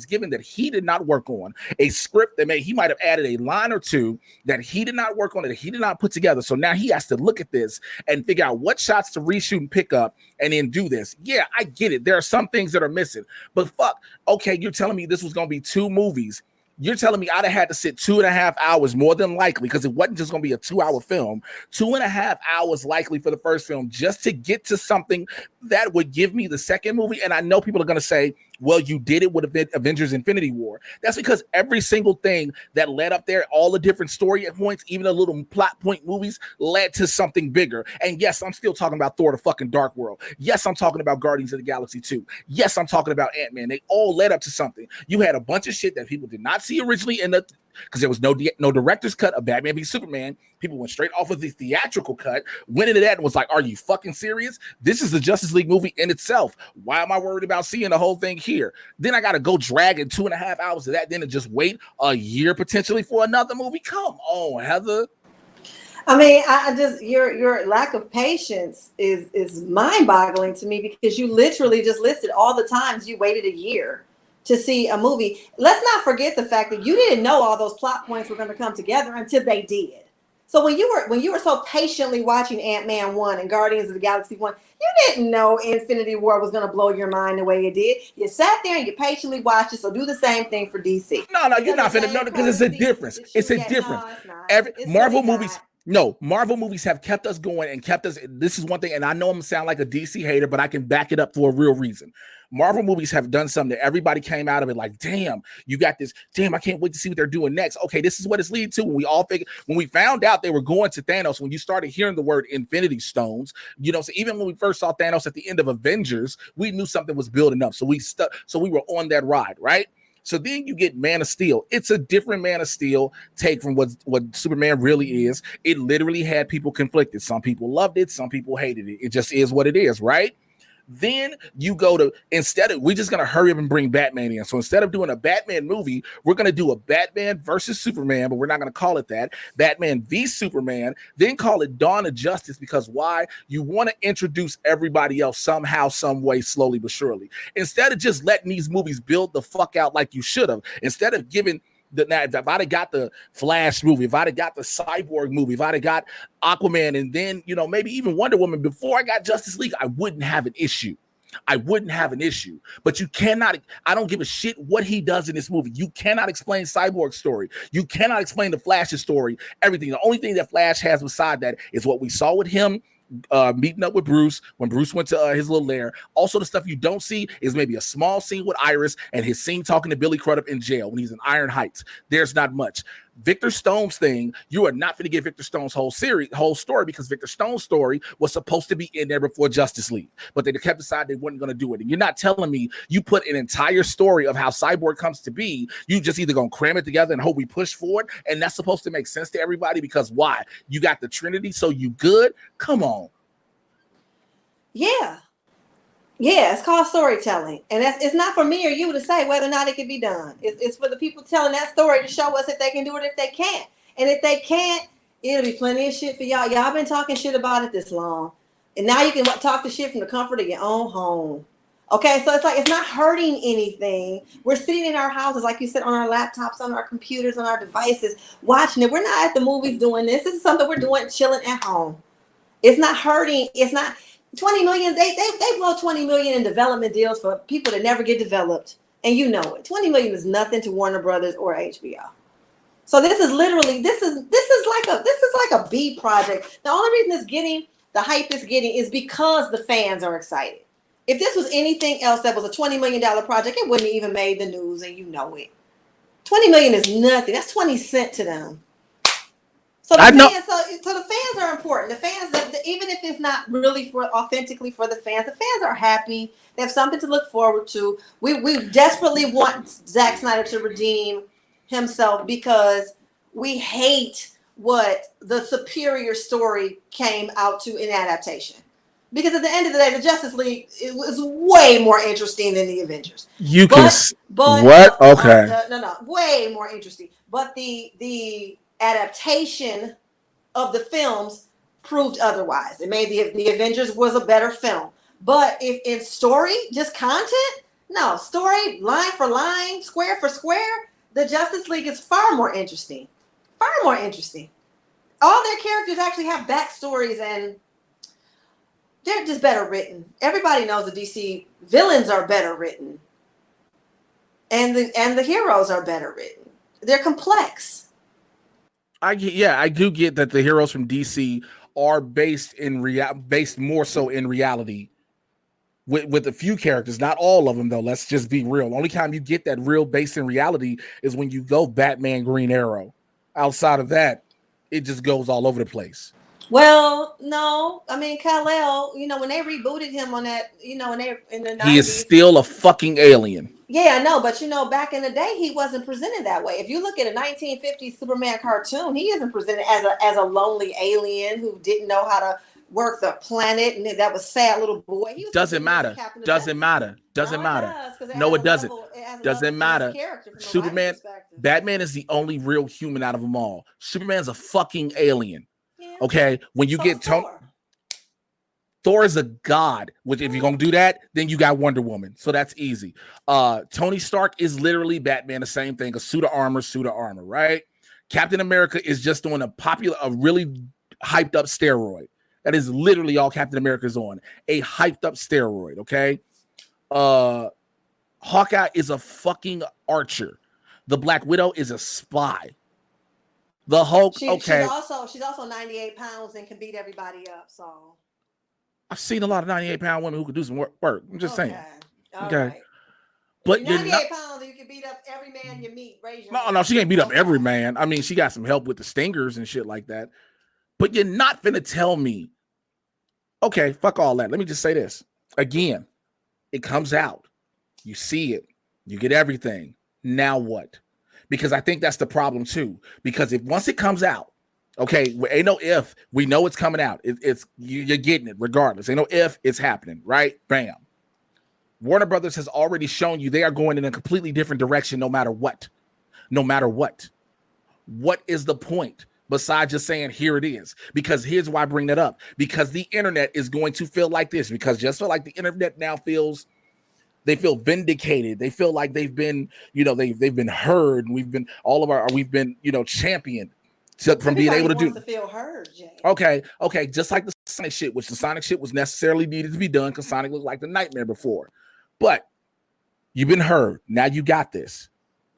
given that he did not work on. A script that he might have added a line or two that he did not work on, that he did not put together. So now he has to look at this and figure out what shots to reshoot and pick up and then do this. Yeah, I get it. There are some things that are missing. But fuck, okay, you're telling me this was going to be 2 movies. You're telling me I'd have had to sit 2.5 hours more than likely, because it wasn't just going to be a 2-hour film, 2.5 hours likely for the first film just to get to something that would give me the second movie. And I know people are going to say, well, you did it with Avengers Infinity War. That's because every single thing that led up there, all the different story points, even the little plot point movies, led to something bigger. And yes, I'm still talking about Thor: The fucking Dark World. Yes, I'm talking about Guardians of the Galaxy 2. Yes, I'm talking about Ant-Man. They all led up to something. You had a bunch of shit that people did not see originally in the, because there was no director's cut of Batman v Superman. People went straight off of the theatrical cut, went into that and was like, are you fucking serious? This is the Justice League movie in itself. Why am I worried about seeing the whole thing here? Then I got to go drag in 2.5 hours of that, then to just wait a year potentially for another movie? Come on, Heather. I mean, I just, your lack of patience is mind-boggling to me, because you literally just listed all the times you waited a year to see a movie. Let's not forget the fact that you didn't know all those plot points were going to come together until they did. So when you were so patiently watching Ant-Man 1 and Guardians of the Galaxy 1, you didn't know Infinity War was going to blow your mind the way it did. You sat there and you patiently watched it. So do the same thing for DC. No, you're not finna. No, because it's a difference. It's a difference. Marvel movies. No, Marvel movies have kept us going and kept us. This is one thing, and I know I'm gonna sound like a DC hater, but I can back it up for a real reason. Marvel movies have done something that everybody came out of it like, damn, you got this. Damn, I can't wait to see what they're doing next. Okay, this is what it's leading to. When we found out they were going to Thanos, when you started hearing the word Infinity Stones, you know, so even when we first saw Thanos at the end of Avengers, we knew something was building up. So we were on that ride, right? So then you get Man of Steel. It's a different Man of Steel take from what Superman really is. It literally had people conflicted. Some people loved it. Some people hated it. It just is what it is, right? Then you go to, we're just going to hurry up and bring Batman in. So instead of doing a Batman movie, we're going to do a Batman versus Superman, but we're not going to call it that. Batman v Superman, then call it Dawn of Justice, because why? You want to introduce everybody else somehow, some way, slowly but surely. Instead of just letting these movies build the fuck out like you should have, instead of giving if I'd have got the Flash movie, if I'd have got the Cyborg movie, if I'd have got Aquaman, and then, you know, maybe even Wonder Woman before I got Justice League, I wouldn't have an issue. But you cannot, I don't give a shit what he does in this movie. You cannot explain Cyborg's story. You cannot explain the Flash's story, everything. The only thing that Flash has beside that is what we saw with him meeting up with Bruce when Bruce went to his little lair. Also, the stuff you don't see is maybe a small scene with Iris and his scene talking to Billy Crudup in jail when he's in Iron Heights. There's not much. Victor Stone's thing, you are not going to get Victor Stone's whole story, because Victor Stone's story was supposed to be in there before Justice League, but they kept deciding they weren't going to do it. And you're not telling me you put an entire story of how Cyborg comes to be. You just either going to cram it together and hope we push forward, and that's supposed to make sense to everybody, because why? You got the Trinity, so you good? Come on. Yeah, it's called storytelling, and it's not for me or you to say whether or not it can be done. It's for the people telling that story to show us if they can do it, if they can't. And if they can't, it'll be plenty of shit for y'all. Y'all been talking shit about it this long. And now you can talk the shit from the comfort of your own home. Okay, so it's like, it's not hurting anything. We're sitting in our houses, like you said, on our laptops, on our computers, on our devices, watching it. We're not at the movies doing this. This is something we're doing chilling at home. It's not hurting. It's not 20 million. They blow 20 million in development deals for people that never get developed. And you know it. 20 million is nothing to Warner Brothers or HBO. So this is literally, this is like a B project. The only reason it's getting the hype it's getting is because the fans are excited. If this was anything else that was a $20 million project, it wouldn't have even made the news, and you know it. 20 million is nothing. That's 20 cents to them. So the fans are important. The fans, even if it's not really authentically for the fans are happy. They have something to look forward to. We desperately want Zack Snyder to redeem himself because we hate what the superior story came out to in adaptation. Because at the end of the day, the Justice League was way more interesting than the Avengers. What? Okay. No, way more interesting. But the adaptation of the films proved otherwise. It made the Avengers was a better film. But if in story, just content, no, story, line for line, square for square, the Justice League is far more interesting. Far more interesting. All their characters actually have backstories and they're just better written. Everybody knows the DC villains are better written. And the heroes are better written. They're complex. I do get that the heroes from DC are based more so in reality with a few characters, not all of them though. Let's just be real. The only time you get that real based in reality is when you go Batman, Green Arrow. Outside of that, it just goes all over the place. Well, no, I mean Kal-El, when they rebooted him on that, in the 90s, he is still a fucking alien. Yeah, I know, but back in the day, he wasn't presented that way. If you look at a 1950s Superman cartoon, he isn't presented as a lonely alien who didn't know how to work the planet, and that was sad little boy. He was Doesn't matter. No, it doesn't. Doesn't matter. Superman, Batman is the only real human out of them all. Superman's a fucking alien. Yeah. Okay, when you get Thor is a god, which if you're gonna do that, then you got Wonder Woman, so that's easy. Tony Stark is literally Batman, the same thing, a suit of armor, right? Captain America is just on a really hyped up steroid. That is literally all Captain America is on, a hyped up steroid. Okay, Hawkeye is a fucking archer. The Black Widow is a spy. The Hulk, she's also 98 pounds and can beat everybody up. So I've seen a lot of 98-pound women who could do some work. I'm just saying. Okay. Right. But 98 pounds, you can beat up every man you meet. No, she can't beat up every man. I mean, she got some help with the stingers and shit like that. But you're not finna tell me, okay, fuck all that. Let me just say this. Again, it comes out. You see it. You get everything. Now what? Because I think that's the problem too. Because if once it comes out, okay, ain't no if. We know it's coming out. You're getting it regardless. Ain't no if. It's happening, right? Bam. Warner Brothers has already shown you they are going in a completely different direction no matter what. No matter what. What is the point besides just saying here it is? Because here's why I bring that up. Because the internet is going to feel like this. Because just feel like the internet now feels, they feel vindicated. They feel like they've been, they've been heard. We've been championed from being able to do. To feel heard, Jay. Okay. Just like the Sonic shit, which the Sonic shit was necessarily needed to be done because Sonic looked like the nightmare before. But you've been heard. Now you got this.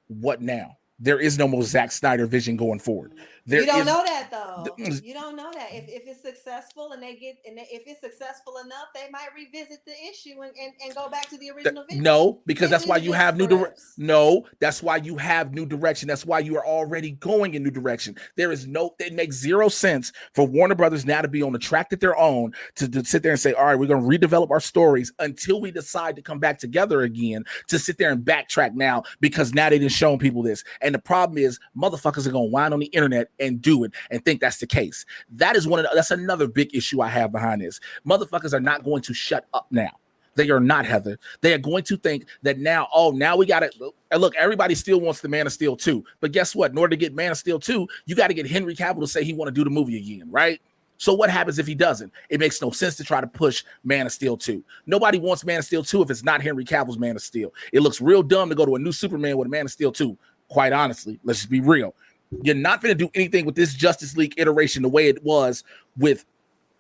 What now? There is no more Zack Snyder vision going forward. You don't know that though. You don't know that. If it's successful if it's successful enough, they might revisit the issue and go back to the original vision. No, because that's why you have new direction. No, that's why you have new direction. That's why you are already going in new direction. It makes zero sense for Warner Brothers now to be on the track that they're on to sit there and say, all right, we're going to redevelop our stories until we decide to come back together again to sit there and backtrack now because now they done shown people this. And the problem is motherfuckers are going to whine on the internet and do it and think that's the case. That's another big issue I have behind this. Motherfuckers are not going to shut up now. They are not, Heather. They are going to think that now we got it. Look, everybody still wants the Man of Steel 2. But guess what? In order to get Man of Steel 2, you got to get Henry Cavill to say he want to do the movie again, right? So what happens if he doesn't? It makes no sense to try to push Man of Steel 2. Nobody wants Man of Steel 2 if it's not Henry Cavill's Man of Steel. It looks real dumb to go to a new Superman with a Man of Steel 2. Quite honestly, let's just be real. You're not going to do anything with this Justice League iteration the way it was with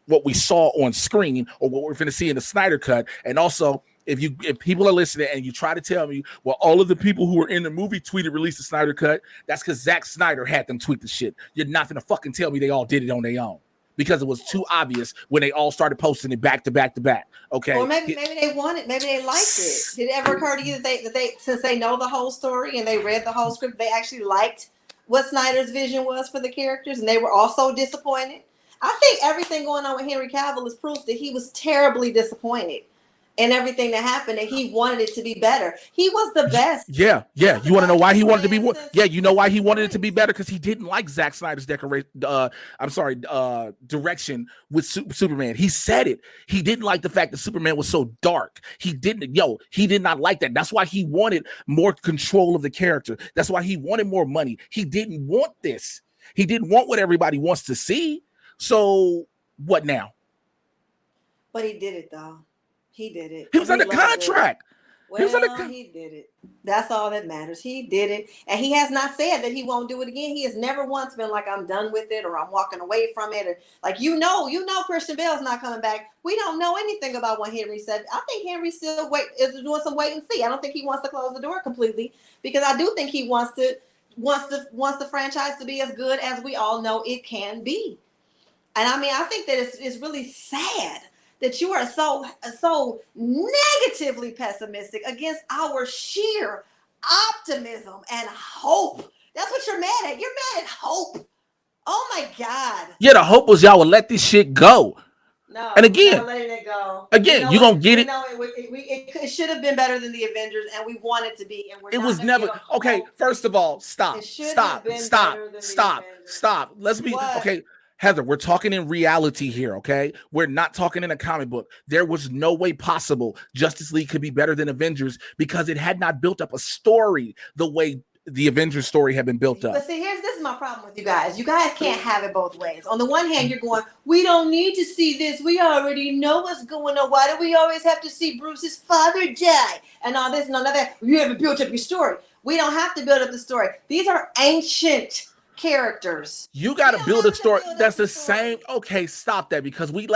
what we saw on screen or what we're going to see in the Snyder Cut. And also, if people are listening and you try to tell me, well, all of the people who were in the movie tweeted release the Snyder Cut, that's because Zack Snyder had them tweet the shit. You're not going to fucking tell me they all did it on their own because it was too obvious when they all started posting it back to back to back. Okay. Or maybe they wanted, maybe they liked it. Did it ever occur to you that they since they know the whole story and they read the whole script, they actually liked what Snyder's vision was for the characters and they were also disappointed? I think everything going on with Henry Cavill is proof that he was terribly disappointed in everything that happened and he wanted it to be better. He was the best. Yeah. You want to know why he wanted to be you know why he wanted it to be better? Because he didn't like Zack Snyder's direction with Superman. He said it. He didn't like the fact that Superman was so dark. He did not like that. That's why he wanted more control of the character. That's why he wanted more money. He didn't want this. He didn't want what everybody wants to see. So what now? But he did it though. He did it. He was under contract. He did it. That's all that matters. He did it. And he has not said that he won't do it again. He has never once been like, I'm done with it or I'm walking away from it. Or like, you know, Christian Bale's not coming back. We don't know anything about what Henry said. I think Henry still is doing some wait and see. I don't think he wants to close the door completely because I do think he wants the franchise to be as good as we all know it can be. And I mean, I think that it's really sad that you are so negatively pessimistic against our sheer optimism and hope. That's what you're mad at. You're mad at hope. Oh my God. Yeah, the hope was y'all would let this shit go. No, and again, letting it go. Again, you're gonna get it. It should have been better than the Avengers, and we want it to be. And it was never okay. First of all, stop. Let's be okay. Heather, we're talking in reality here, okay? We're not talking in a comic book. There was no way possible Justice League could be better than Avengers because it had not built up a story the way the Avengers story had been built up. But see, this is my problem with you guys. You guys can't have it both ways. On the one hand, you're going, we don't need to see this. We already know what's going on. Why do we always have to see Bruce's father die? And all this and all that. You haven't built up your story. We don't have to build up the story. These are ancient characters. You got to build a story that's the same. Okay, stop that because we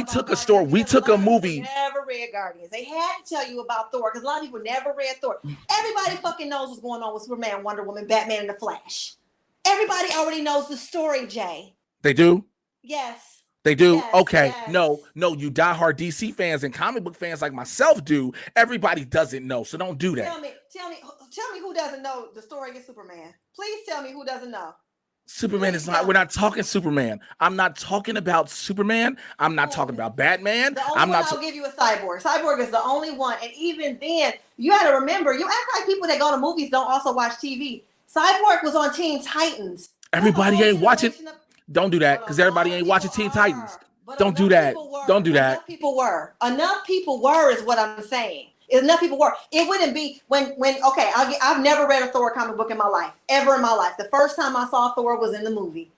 took a story. We took a movie. Never read Guardians. They had to tell you about Thor because a lot of people never read Thor. Everybody fucking knows what's going on with Superman, Wonder Woman, Batman, and the Flash. Everybody already knows the story, Jay. They do? Yes. They do? Yes, okay. Yes. No, you diehard DC fans and comic book fans like myself do. Everybody doesn't know, so don't do that. Tell me who doesn't know the story of Superman. Please tell me who doesn't know. Superman is not. We're not talking Superman. I'm not talking about Superman. I'm not talking about Batman. I'll give you a Cyborg. Cyborg is the only one, and even then, you got to remember. You act like people that go to movies don't also watch TV. Cyborg was on Teen Titans. Everybody ain't watching. Don't do that because everybody ain't watching Teen Titans. Don't do that. Don't do that. Enough people were is what I'm saying. Enough people were. It wouldn't be when okay, I've never read a Thor comic book in my life, ever in my life. The first time I saw Thor was in the movie.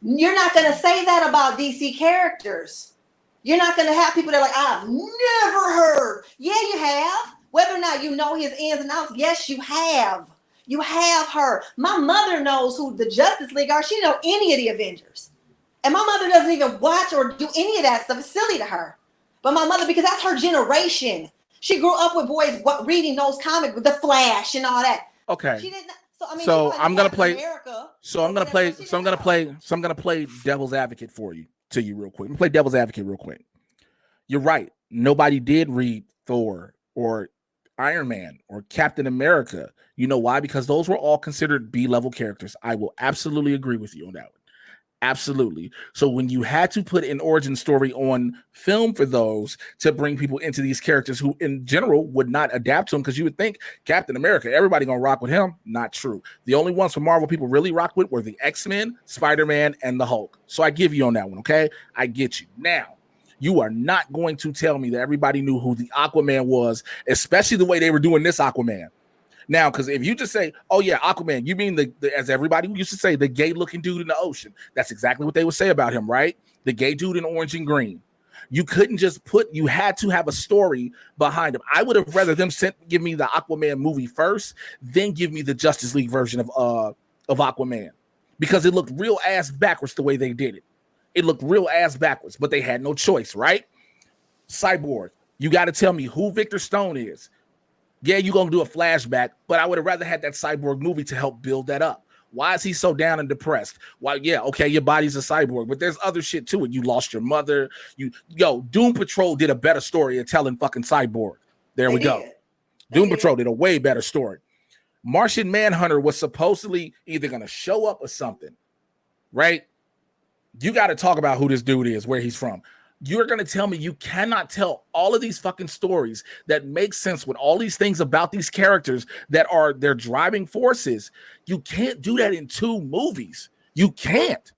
You're not going to say that about DC characters. You're not going to have people that are like, I've never heard. Yeah, you have. Whether or not you know his ins and outs, yes, you have. You have heard. My mother knows who the Justice League are. She didn't know any of the Avengers. And my mother doesn't even watch or do any of that stuff. It's silly to her. But my mother, because that's her generation. She grew up with boys reading those comics with the Flash and all that. Okay. She didn't. So I'm gonna play. So I'm gonna play devil's advocate to you real quick. I'm gonna play devil's advocate real quick. You're right. Nobody did read Thor or Iron Man or Captain America. You know why? Because those were all considered B-level characters. I will absolutely agree with you on that one. Absolutely. So when you had to put an origin story on film for those to bring people into these characters who in general would not adapt to them, because you would think Captain America, everybody gonna rock with him. Not true. The only ones from Marvel people really rock with were the X-Men, Spider-Man, and the Hulk. So I give you on that one, okay? I get you. Now, You are not going to tell me that everybody knew who the Aquaman was, especially the way they were doing this Aquaman. Now, because if you just say, oh yeah, Aquaman, you mean the as everybody used to say, the gay looking dude in the ocean. That's exactly what they would say about him, right? The gay dude in orange and green. You couldn't just you had to have a story behind him. I would have rather them give me the Aquaman movie first, then give me the Justice League version of Aquaman, because it looked real ass backwards the way they did it. It looked real ass backwards, but they had no choice, right? Cyborg, you got to tell me who Victor Stone is. Yeah, you're going to do a flashback, but I would have rather had that Cyborg movie to help build that up. Why is he so down and depressed? Why, yeah, okay, your body's a cyborg, but there's other shit to it. You lost your mother. Doom Patrol did a better story of telling fucking Cyborg. There we go. Doom Patrol did a way better story. Martian Manhunter was supposedly either going to show up or something, right? You got to talk about who this dude is, where he's from. You're going to tell me you cannot tell all of these fucking stories that make sense with all these things about these characters that are their driving forces. You can't do that in 2 movies. You can't.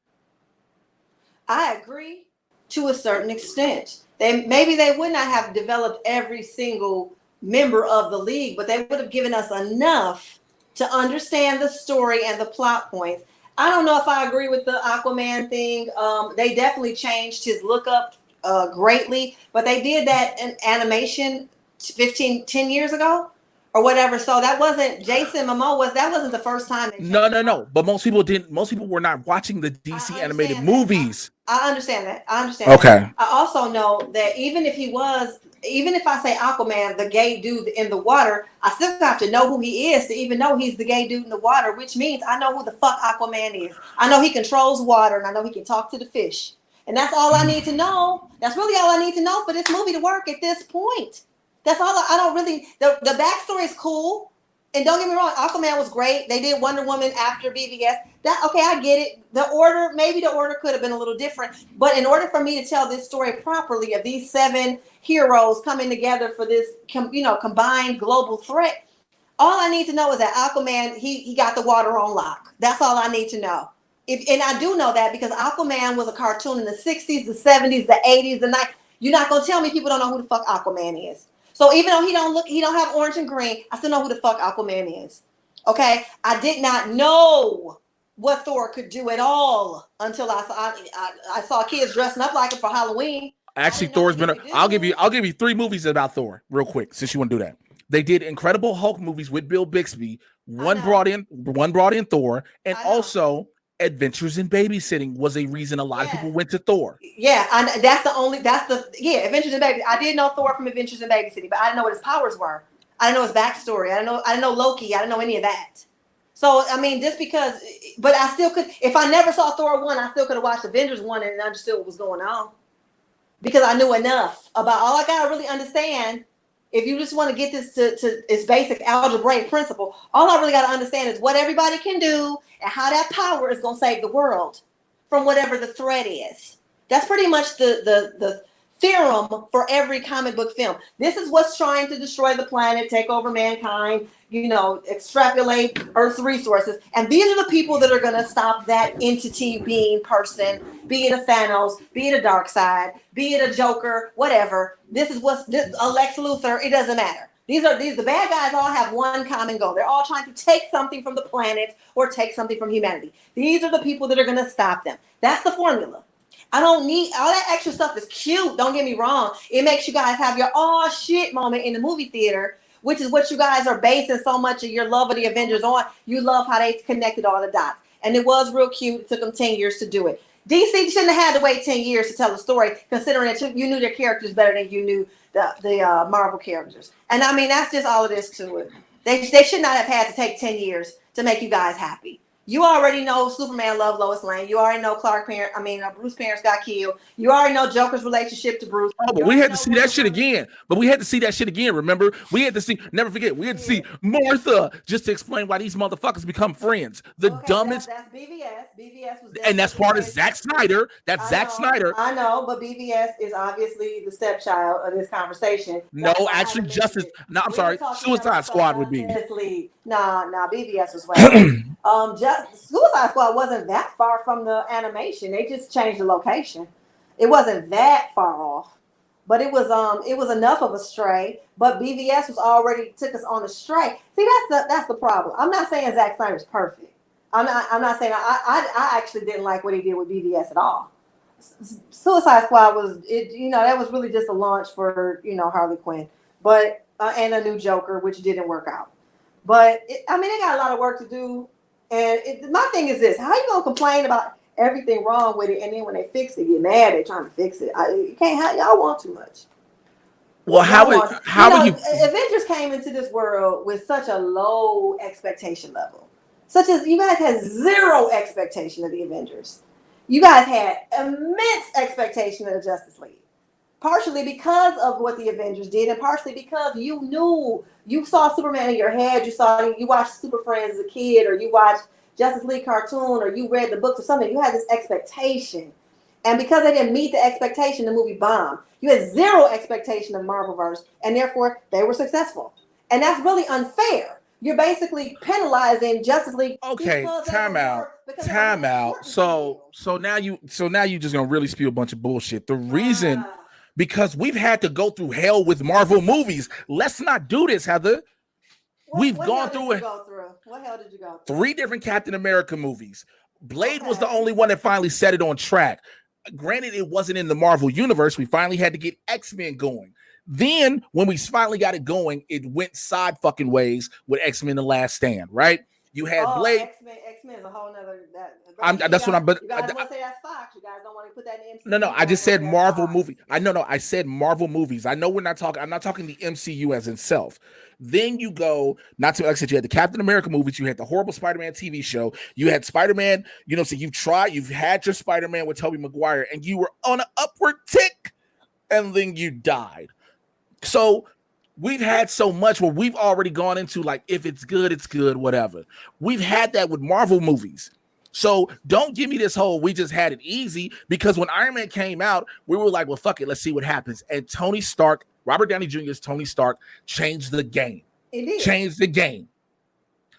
I agree to a certain extent. Maybe they would not have developed every single member of the league, but they would have given us enough to understand the story and the plot points. I don't know if I agree with the Aquaman thing. They definitely changed his look up greatly, but they did that in animation 10 years ago or whatever. So that wasn't Jason Momoa. That wasn't the first time. No. But most people didn't. Most people were not watching the DC animated movies. I understand that. Okay. That. I also know that even if I say Aquaman, the gay dude in the water, I still have to know who he is to even know he's the gay dude in the water, which means I know who the fuck Aquaman is. I know he controls water, and I know he can talk to the fish. And that's all I need to know. That's really all I need to know for this movie to work at this point. That's all. I don't really. The backstory is cool, and don't get me wrong, Aquaman was great. They did Wonder Woman after BVS. I get it. The order could have been a little different, but in order for me to tell this story properly of these 7 heroes coming together for this, combined global threat, all I need to know is that Aquaman he got the water on lock. That's all I need to know. And I do know that because Aquaman was a cartoon in the 60s, the 70s, the 80s, the 90s. You're not gonna tell me people don't know who the fuck Aquaman is. So even though he don't have orange and green, I still know who the fuck Aquaman is. Okay, I did not know what Thor could do at all until I saw kids dressing up like him for Halloween. Actually, Thor's been. I'll give you 3 movies about Thor real quick since you want to do that. They did Incredible Hulk movies with Bill Bixby. One brought in Thor, and also Adventures in Babysitting was a reason a lot of people went to Thor. Yeah, Adventures in Babysitting. I did know Thor from Adventures in Babysitting, but I didn't know what his powers were. I didn't know his backstory. I didn't know Loki. I didn't know any of that. So I mean, just because, but I still could. If I never saw Thor 1, I still could have watched Avengers 1 and understood what was going on because I knew enough about. All I gotta really understand. If you just want to get this to its basic algebraic principle, all I really got to understand is what everybody can do and how that power is going to save the world from whatever the threat is. That's pretty much the theorem for every comic book film. This is what's trying to destroy the planet, take over mankind, extrapolate Earth's resources. And these are the people that are going to stop that entity being person, be it a Thanos, be it a Darkseid, be it a Joker, whatever. This is a Lex Luthor. It doesn't matter. The bad guys all have one common goal. They're all trying to take something from the planet or take something from humanity. These are the people that are going to stop them. That's the formula. I don't need all that extra stuff. Is cute. Don't get me wrong. It makes you guys have your oh shit moment in the movie theater, which is what you guys are basing so much of your love of the Avengers on. You love how they connected all the dots. And it was real cute. It took them 10 years to do it. DC shouldn't have had to wait 10 years to tell the story, considering that you knew their characters better than you knew the Marvel characters. And I mean, that's just all it is to it. They should not have had to take 10 years to make you guys happy. You already know Superman loved Lois Lane. You already know Bruce's parents got killed. You already know Joker's relationship to Bruce. Oh, but we had to see that shit again. Remember? Never forget, we had to see Martha just to explain why these motherfuckers become friends. Dumbest. That's BVS. BVS was, and that's part of Zack Snyder. Zack Snyder. I know, but BVS is obviously the stepchild of this conversation. No, actually, Justice. No, I'm sorry. Suicide Squad would be. Nah, BVS was way. Suicide Squad wasn't that far from the animation. They just changed the location. It wasn't that far off, but it was enough of a stray. But BVS was already took us on a stray. See, that's the problem. I'm not saying Zack Snyder's perfect. I'm not saying I actually didn't like what he did with BVS at all. Suicide Squad was it. That was really just a launch for Harley Quinn, but and a new Joker, which didn't work out. But they got a lot of work to do. And my thing is this: how you gonna complain about everything wrong with it, and then when they fix it, get mad? They're trying to fix it. You can't have y'all want too much. Well, how would you? Avengers came into this world with such a low expectation level, such as you guys had zero expectation of the Avengers. You guys had immense expectation of the Justice League. Partially because of what the Avengers did, and partially because you saw Superman in your head, you watched Super Friends as a kid, or you watched Justice League cartoon, or you read the books or something. You had this expectation. And because they didn't meet the expectation, the movie bombed. You had zero expectation of Marvelverse, and therefore they were successful. And that's really unfair. You're basically penalizing Justice League. Okay, time out. So now you just gonna really spew a bunch of bullshit. The reason, because we've had to go through hell with Marvel movies. Let's not do this, Heather. We've gone through it. What hell did you go through? 3 different Captain America movies. Blade was the only one that finally set it on track. Granted, it wasn't in the Marvel universe. We finally had to get X-Men going. Then when we finally got it going, it went side fucking ways with X-Men: The Last Stand, right? You had Blade. X-Men is a whole nother. That's what I'm. But you guys want to say that's Fox. You guys don't want to put that in MCU. No. I just said Marvel movie. I said Marvel movies. I know we're not talking. I'm not talking the MCU as itself. Then you go, not to, like I said, you had the Captain America movies, you had the horrible Spider-Man TV show, you had Spider-Man, so you've had your Spider-Man with Tobey Maguire, and you were on an upward tick, and then you died. So we've had so much where we've already gone into, like, if it's good, it's good, whatever. We've had that with Marvel movies. So don't give me this whole, we just had it easy, because when Iron Man came out, we were like, well, fuck it, let's see what happens. And Tony Stark, Robert Downey Jr.'s Tony Stark, changed the game. It did. Changed the game.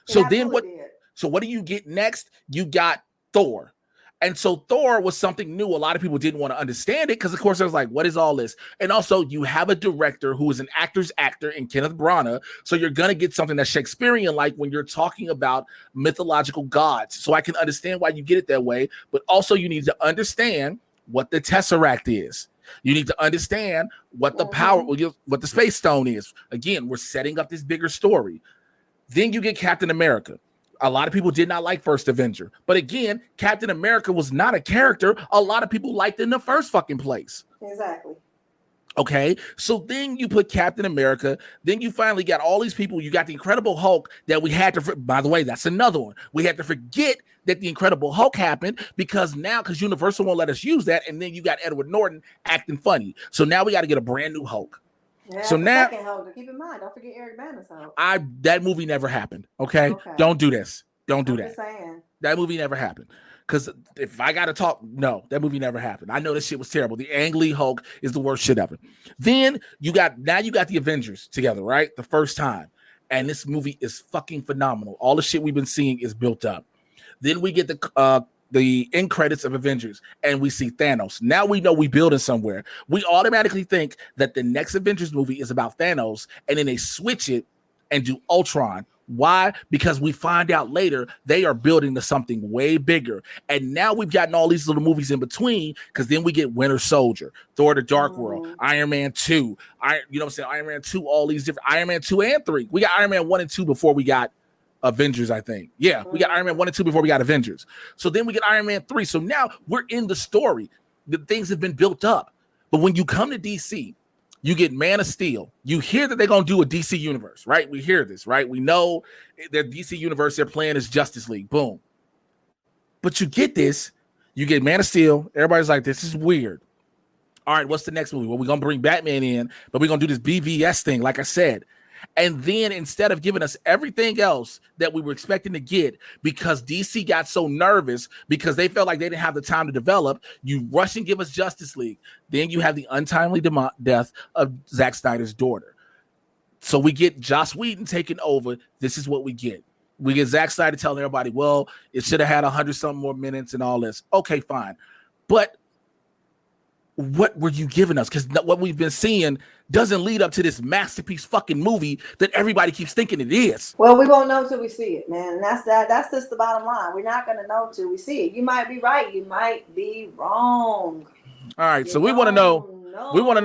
So then what? So what do you get next? You got Thor. And so Thor was something new. A lot of people didn't want to understand it because, of course, I was like, what is all this? And also, you have a director who is an actor's actor in Kenneth Branagh. So you're going to get something that's Shakespearean-like when you're talking about mythological gods. So I can understand why you get it that way. But also, you need to understand what the Tesseract is. You need to understand what the power, what the Space Stone is. Again, we're setting up this bigger story. Then you get Captain America. A lot of people did not like First Avenger. But again, Captain America was not a character a lot of people liked in the first fucking place. Exactly. Okay, so then you put Captain America, then you finally got all these people. You got the Incredible Hulk that we had to, by the way, that's another one. We had to forget that the Incredible Hulk happened because Universal won't let us use that. And then you got Edward Norton acting funny. So now we got to get a brand new Hulk. Yeah, so now, Hulk, keep in mind, don't forget Eric Bana's Hulk. That movie never happened. Okay? Don't do this. Don't do that. Saying. That movie never happened. Because if I got to talk, no, that movie never happened. I know this shit was terrible. The Ang Lee Hulk is the worst shit ever. Then you got the Avengers together, right? The first time. And this movie is fucking phenomenal. All the shit we've been seeing is built up. Then we get the end credits of Avengers and we see Thanos. Now we know we building somewhere. We automatically think that the next Avengers movie is about Thanos, and then they switch it and do Ultron. Why? Because we find out later they are building to something way bigger. And now we've gotten all these little movies in between, because then we get Winter Soldier, Thor: The Dark World, Iron Man 2, Iron Man 2, all these different Iron Man 2 and 3. We got Iron Man 1 and 2 before we got Avengers, I think. Yeah, we got Iron Man 1 and 2 before we got Avengers. So then we get Iron Man 3. So now we're in the story. The things have been built up. But when you come to DC, you get Man of Steel. You hear that they're going to do a DC universe, right? We hear this, right? We know their DC universe, their plan is Justice League. Boom. But you get this. You get Man of Steel. Everybody's like, this is weird. All right, what's the next movie? Well, we're going to bring Batman in, but we're going to do this BVS thing, like I said. And then instead of giving us everything else that we were expecting to get, because DC got so nervous because they felt like they didn't have the time to develop, you rush and give us Justice League. Then you have the untimely death of Zack Snyder's daughter. So we get Joss Whedon taking over. This is what we get. We get Zack Snyder telling everybody, well, it should have had 100 something more minutes and all this. Okay, fine. But what were you giving us? Because what we've been seeing doesn't lead up to this masterpiece fucking movie that everybody keeps thinking it is. Well, we won't know till we see it, man. And that's just the bottom line. We're not gonna know till we see it. You might be right, you might be wrong. All right, so we want to know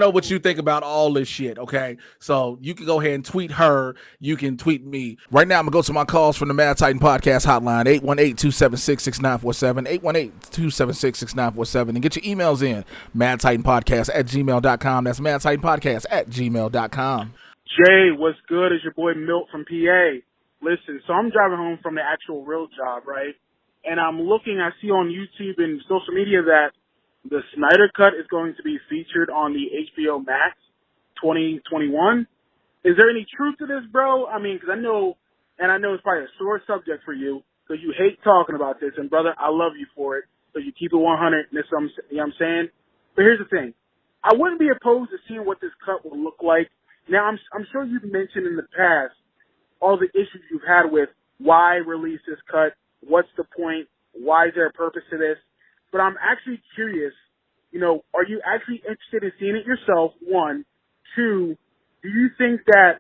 what you think about all this shit, okay? So you can go ahead and tweet her. You can tweet me. Right now, I'm going to go to my calls from the Mad Titan Podcast hotline, 818-276-6947, 818-276-6947, and get your emails in, madtitanpodcast@gmail.com. That's madtitanpodcast@gmail.com. Jay, what's good? It's your boy Milt from PA. Listen, so I'm driving home from the actual real job, right? And I see on YouTube and social media that the Snyder Cut is going to be featured on the HBO Max 2021. Is there any truth to this, bro? I mean, because I know it's probably a sore subject for you because you hate talking about this. And, brother, I love you for it. So you keep it 100. You know what I'm saying? But here's the thing. I wouldn't be opposed to seeing what this cut will look like. Now, I'm sure you've mentioned in the past all the issues you've had with why release this cut, what's the point, why is there a purpose to this? But I'm actually curious, are you actually interested in seeing it yourself, one? Two, do you think that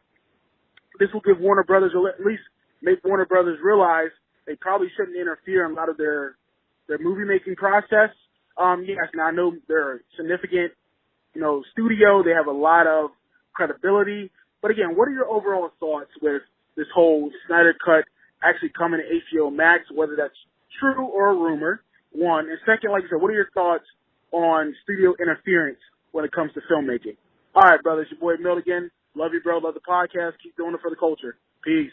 this will give Warner Brothers, or at least make Warner Brothers realize they probably shouldn't interfere in a lot of their movie-making process? Yes, now I know they're a significant, studio. They have a lot of credibility. But again, what are your overall thoughts with this whole Snyder Cut actually coming to HBO Max, whether that's true or a rumor? One. And second, like I said, what are your thoughts on studio interference when it comes to filmmaking? All right, brother. It's your boy Milt again. Love you, bro. Love the podcast. Keep doing it for the culture. Peace.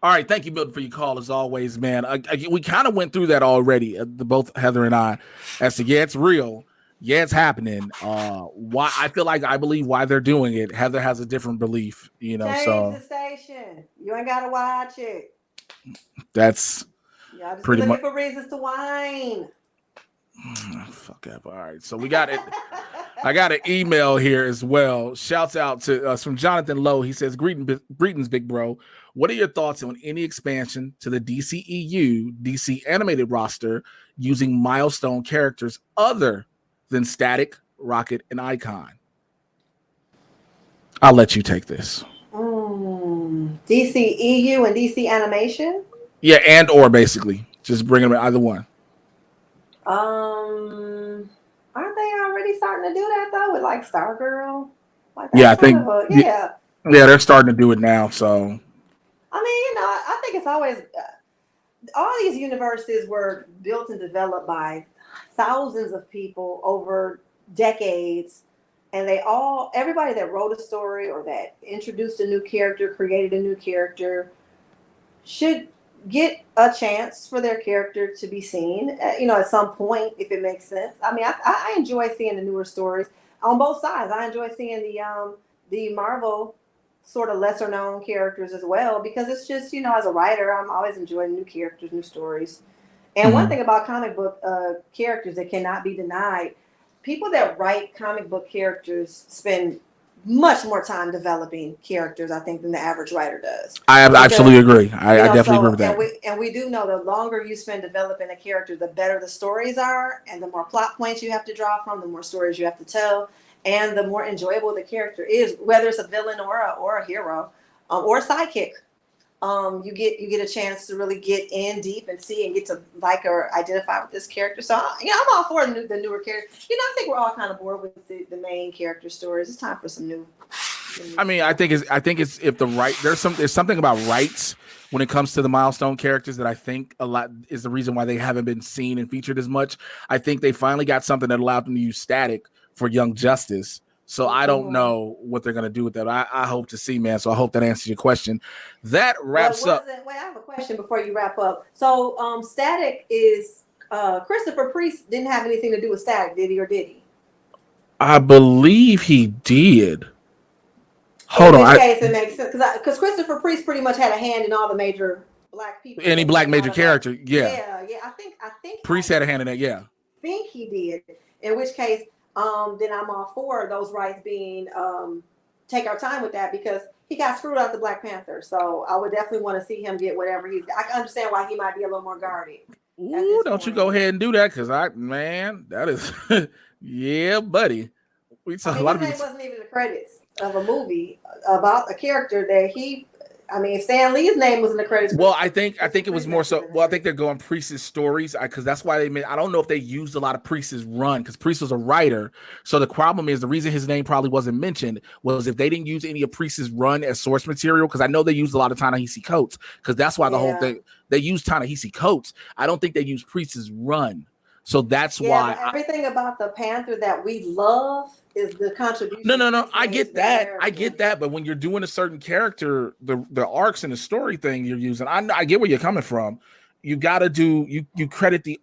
All right. Thank you, Milton, for your call as always, man. We kind of went through that already, both Heather and I, as to, yeah, it's real. Yeah, it's happening. Why I believe why they're doing it. Heather has a different belief, Change the station. You ain't got to watch it. That's... Y'all just looking for reasons to whine. Fuck up. All right. So we got it. I got an email here as well. Shouts out to us from Jonathan Lowe. He says, greetings, big bro. What are your thoughts on any expansion to the DCEU, DC animated roster using milestone characters other than Static, Rocket, and Icon? I'll let you take this. DCEU and DC animation? Yeah, and or basically. Just bring them either one. Aren't they already starting to do that though with like Stargirl? Like yeah, I think yeah, they're starting to do it now. So I mean, I think it's always all these universes were built and developed by thousands of people over decades, and everybody that wrote a story or that introduced a new character, created a new character, should get a chance for their character to be seen, at some point, if it makes sense. I mean, I enjoy seeing the newer stories on both sides. I enjoy seeing the Marvel sort of lesser known characters as well, because it's just, as a writer, I'm always enjoying new characters, new stories. And one thing about comic book characters that cannot be denied, people that write comic book characters spend much more time developing characters, I think, than the average writer does. I absolutely agree. I definitely agree with that. And we do know the longer you spend developing a character, the better the stories are, and the more plot points you have to draw from, the more stories you have to tell, and the more enjoyable the character is, whether it's a villain or a hero, or a sidekick. You get a chance to really get in deep and see and get to like or identify with this character. So I'm all for the newer characters. I think we're all kind of bored with the main character stories. It's time for some new. I mean, I think it's if the right there's something about rights when it comes to the milestone characters that I think a lot is the reason why they haven't been seen and featured as much. I think they finally got something that allowed them to use Static for Young Justice. So I don't know what they're going to do with that. I hope to see, man. So I hope that answers your question. That wraps up. Wait, I have a question before you wrap up. So Static is Christopher Priest didn't have anything to do with Static, did he, or did he? I believe he did. Hold on. In this case, it makes sense because Christopher Priest pretty much had a hand in all the major black people. Any black major character, yeah. I think Priest had a hand in that. Yeah. I think he did. In which case. Then I'm all for those rights being take our time with that, because he got screwed out the Black Panther. So I would definitely want to see him get whatever I can understand why he might be a little more guarded. Ooh, don't you go ahead and do that, because that is, yeah, buddy. His name wasn't even the credits of a movie about a character that Stan Lee's name was in the credits. Well, I think it was more so. Well, I think they're going Priest's stories, because that's why they made. I don't know if they used a lot of Priest's run, because Priest was a writer. So the problem is, the reason his name probably wasn't mentioned was if they didn't use any of Priest's run as source material, because I know they used a lot of Ta-Nehisi Coates, because that's why the whole thing they used Ta-Nehisi Coates. I don't think they used Priest's run. So that's why everything about the Panther that we love is the contribution. No. I get that. But when you're doing a certain character, the arcs and the story thing you're using, I get where you're coming from. You got to you credit the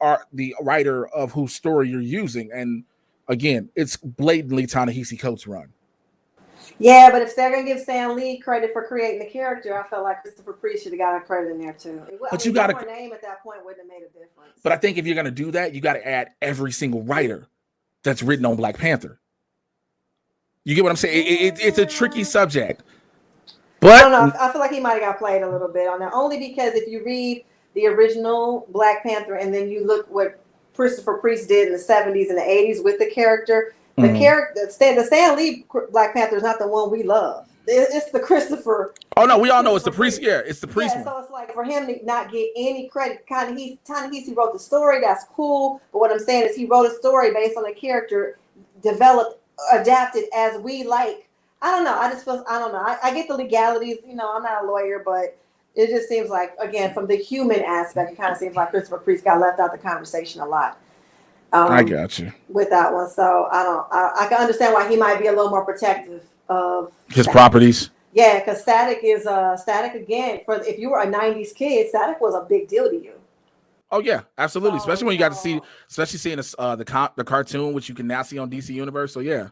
writer of whose story you're using. And again, it's blatantly Ta-Nehisi Coates' run. Yeah, but if they're gonna give Stan Lee credit for creating the character, I felt like Christopher Priest should have got a credit in there too. But you got a name at that point wouldn't have made a difference. But I think if you're gonna do that, you got to add every single writer that's written on Black Panther. You get what I'm saying? It's a tricky subject. But I don't know. I feel like he might have got played a little bit on that, only because if you read the original Black Panther and then you look what Christopher Priest did in the 70s and the 80s with the character. The character, the Stan Lee Black Panther is not the one we love. It's the Christopher. Oh no, we all know it's the Priest. Yeah, it's the Priest. Yeah, so it's like for him to not get any credit. Ta-Nehisi wrote the story. That's cool. But what I'm saying is he wrote a story based on a character, developed, adapted as we like. I don't know. I just feel. I don't know. I get the legalities. I'm not a lawyer, but it just seems like, again, from the human aspect, it kind of seems like Christopher Priest got left out the conversation a lot. I got you with that one, so I can understand why he might be a little more protective of his properties. Yeah, because Static is Static again. If you were a '90s kid, Static was a big deal to you. Oh yeah, absolutely. Especially when you got to see, especially seeing the cartoon, which you can now see on DC Universe. So yeah.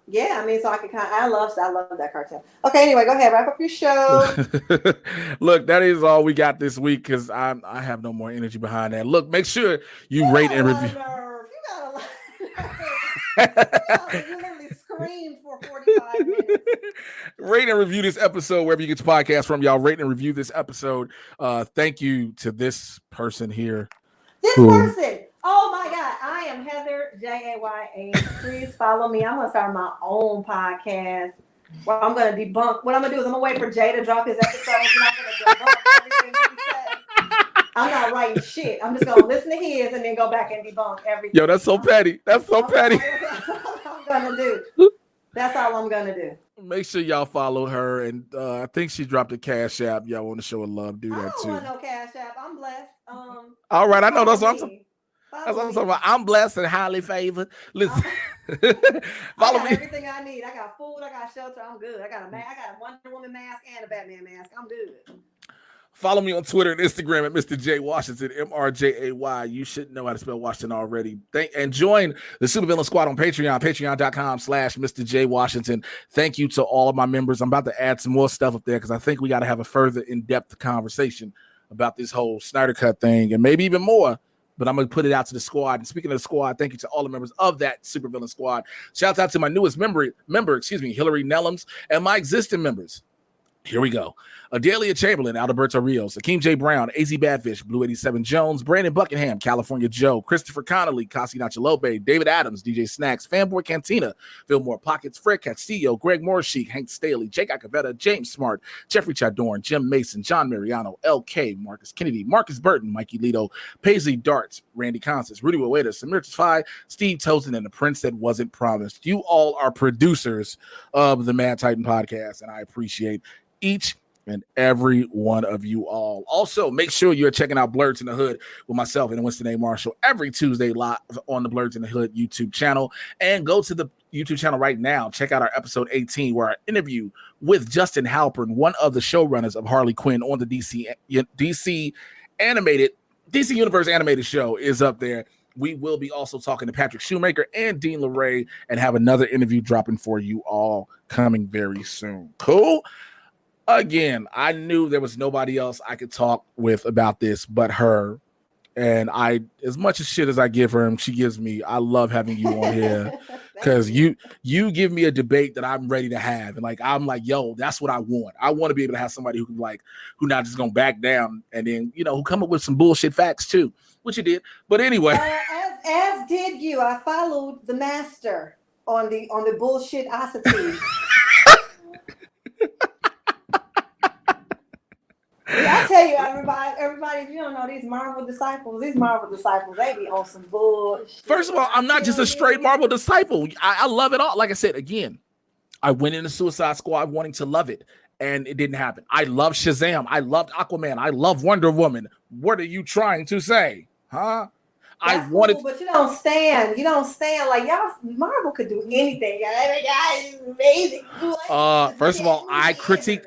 Yeah, so I can I love that cartoon. Okay, anyway, go ahead, wrap up your show. Look, that is all we got this week because I have no more energy behind that. Look, make sure you rate and review. You literally screamed for 45 minutes. Rate and review this episode wherever you get your podcast from. Y'all rate and review this episode. Thank you to this person here. This person. Oh my God. I am Heather Jaya. Please follow me. I'm gonna start my own podcast where I'm gonna debunk. What I'm gonna do is I'm gonna wait for Jay to drop his episodes and I'm gonna debunk everything he says. I'm not writing shit. I'm just gonna listen to his and then go back and debunk everything. Yo, that's so petty. That's so petty. That's all I'm gonna do. That's all I'm gonna do. Make sure y'all follow her, and I think she dropped a Cash App. Y'all want to show her love? Do that too. I don't want no Cash App. I'm blessed. All right, I know that's what I'm talking about. I'm blessed and highly favored. Listen, follow me. Everything I need. I got food. I got shelter. I'm good. I got a Wonder Woman mask and a Batman mask. I'm good. Follow me on Twitter and Instagram at Mr. J Washington, MRJAY. You should know how to spell Washington already. And join the Supervillain Squad on Patreon, patreon.com/Mr. J Washington. Thank you to all of my members. I'm about to add some more stuff up there because I think we got to have a further in-depth conversation about this whole Snyder Cut thing and maybe even more. But I'm going to put it out to the squad. And speaking of the squad, thank you to all the members of that Supervillain Squad. Shouts out to my newest member, Hillary Nellums, and my existing members. Here we go. Adelia Chamberlain, Alberto Rios, Akeem J. Brown, AZ Badfish, Blue 87 Jones, Brandon Buckingham, California Joe, Christopher Connolly, Kasi Nachalope, David Adams, DJ Snacks, Fanboy Cantina, Fillmore Pockets, Fred Castillo, Greg Morsheek, Hank Staley, Jake Acavetta, James Smart, Jeffrey Chadorn, Jim Mason, John Mariano, LK, Marcus Kennedy, Marcus Burton, Mikey Lito, Paisley Darts, Randy Constance, Rudy Waweda, Samir Tafai, Steve Tozen, and the Prince that wasn't promised. You all are producers of the Mad Titan podcast, and I appreciate each and every one of you all. Also, make sure you're checking out Blurs in the Hood with myself and Winston A. Marshall every Tuesday live on the Blurs in the Hood YouTube channel. And go to the YouTube channel right now. Check out our episode 18, where our interview with Justin Halpern, one of the showrunners of Harley Quinn on the DC Universe animated show, is up there. We will be also talking to Patrick Shoemaker and Dean LeRae and have another interview dropping for you all coming very soon. Cool. Again, I knew there was nobody else I could talk with about this but her. And as much as shit as I give her and she gives me, I love having you on here because you give me a debate that I'm ready to have. And I'm like, yo, that's what I want. I want to be able to have somebody who not just gonna back down and then, who come up with some bullshit facts too. which you did. But anyway, as did you. I followed the master on the bullshitosity. I tell you, everybody, if you don't know these Marvel disciples, they be on some bullshit. First of all, I'm not just a straight Marvel disciple. I love it all. Like I said, again, I went into Suicide Squad wanting to love it, and it didn't happen. I love Shazam. I loved Aquaman. I love Wonder Woman. What are you trying to say? Huh? That's cool, but you don't stand. Like y'all, Marvel could do anything. It's amazing. First of all, I critiqued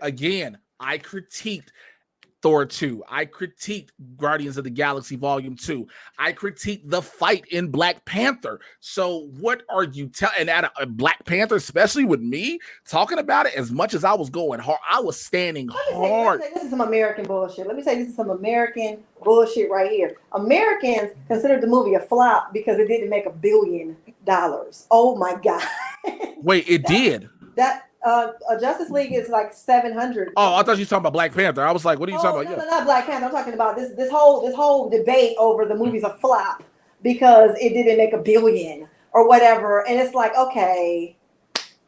Thor 2. I critiqued Guardians of the Galaxy Volume 2. I critiqued the fight in Black Panther. So what are you telling? And at a Black Panther, especially with me talking about it as much as I was going hard, I was standing hard. This is some American bullshit. Let me say this is some American bullshit right here. Americans considered the movie a flop because it didn't make $1 billion. Oh my God. Wait, it did. Justice League is like 700. Oh, I thought you were talking about Black Panther. I was like, what are you talking about? No, not Black Panther. I'm talking about this whole debate over the movie's a flop because it didn't make $1 billion or whatever. And it's like, okay,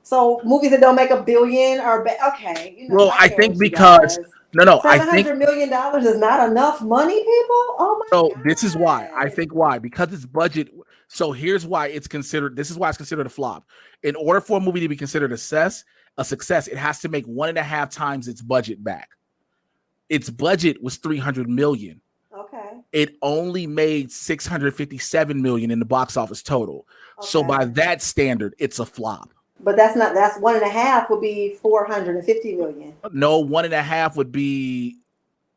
so movies that don't make $1 billion are okay. Well, I think because $700 million is not enough money, people. Oh my God. So this is why I think because it's budget. So here's why it's considered. This is why it's considered a flop. In order for a movie to be considered a success, it has to make 1.5 times its budget back. Its budget was $300 million. Okay. It only made $657 million in the box office total. Okay. So by that standard, it's a flop. But that's 1.5 would be $450 million. No, 1.5 would be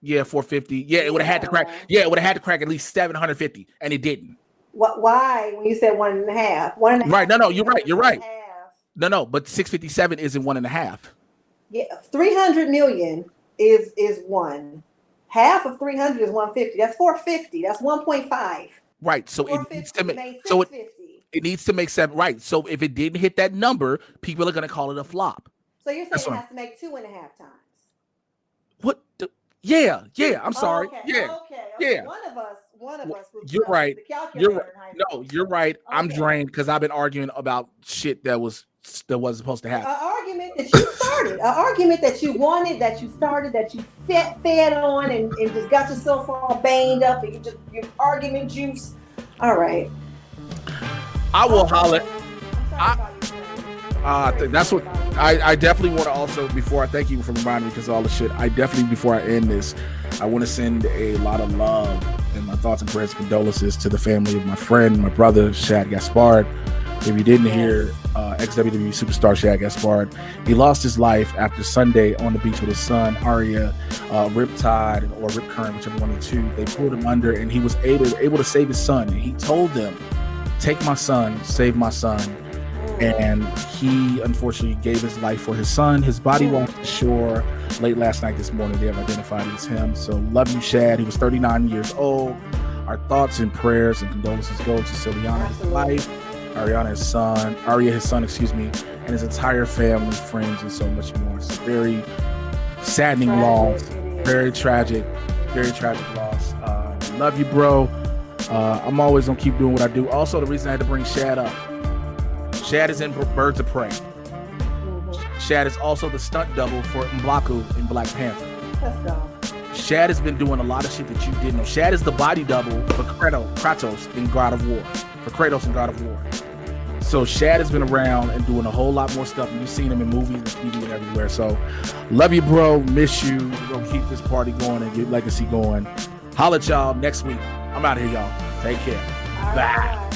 450. Yeah, it would have had to crack. Yeah, it would have had to crack at least 750, and it didn't. Why? When you said 1.5, 1.5. Right. No, you're right. You're right. No, but 657 isn't 1.5. Yeah, 300 million is one. Half of 300 is 150. That's 450. That's 1.5. Right. So it needs to make it needs to make 7. Right. So if it didn't hit that number, people are going to call it a flop. So you're saying it has to make 2.5 times. What? Yeah. I'm sorry. Okay. Yeah. Yeah. One of us. You're right. You're right. Okay. I'm drained because I've been arguing about shit that wasn't supposed to happen. An argument that you started, an argument that you wanted, that you started, that you fed on, and just got yourself all banged up, and your argument juice. All right. I will holler. That's what I definitely want to also, before I thank you for reminding me because of all the shit, I definitely, before I end this, I want to send a lot of love and my thoughts and prayers and condolences to the family of my friend, my brother, Shad Gaspard. If you didn't hear, ex-WWE superstar Shad Gaspard, he lost his life after Sunday on the beach with his son, Arya, Riptide or Rip Current, whichever one of the two. They pulled him under and he was able to save his son. And he told them, take my son, save my son. And he unfortunately gave his life for his son. His body washed ashore late last night, this morning. They have identified it as him. So love you, Shad. He was 39 years old. Our thoughts and prayers and condolences go to Celiana, his wife, Ariana, his son, Arya, his son, and his entire family, friends, and so much more. It's a very saddening loss. Very tragic loss. Love you, bro. I'm always gonna keep doing what I do. Also, the reason I had to bring Shad up, Shad is in Birds of Prey. Shad is also the stunt double for M'Baku in Black Panther. Let's go. Shad has been doing a lot of shit that you didn't know. Shad is the body double for Kratos in God of War. So Shad has been around and doing a whole lot more stuff, and you've seen him in movies and TV and everywhere. So love you, bro. Miss you. We're gonna keep this party going and get legacy going. Holla at y'all next week. I'm out of here, y'all. Take care. Bye.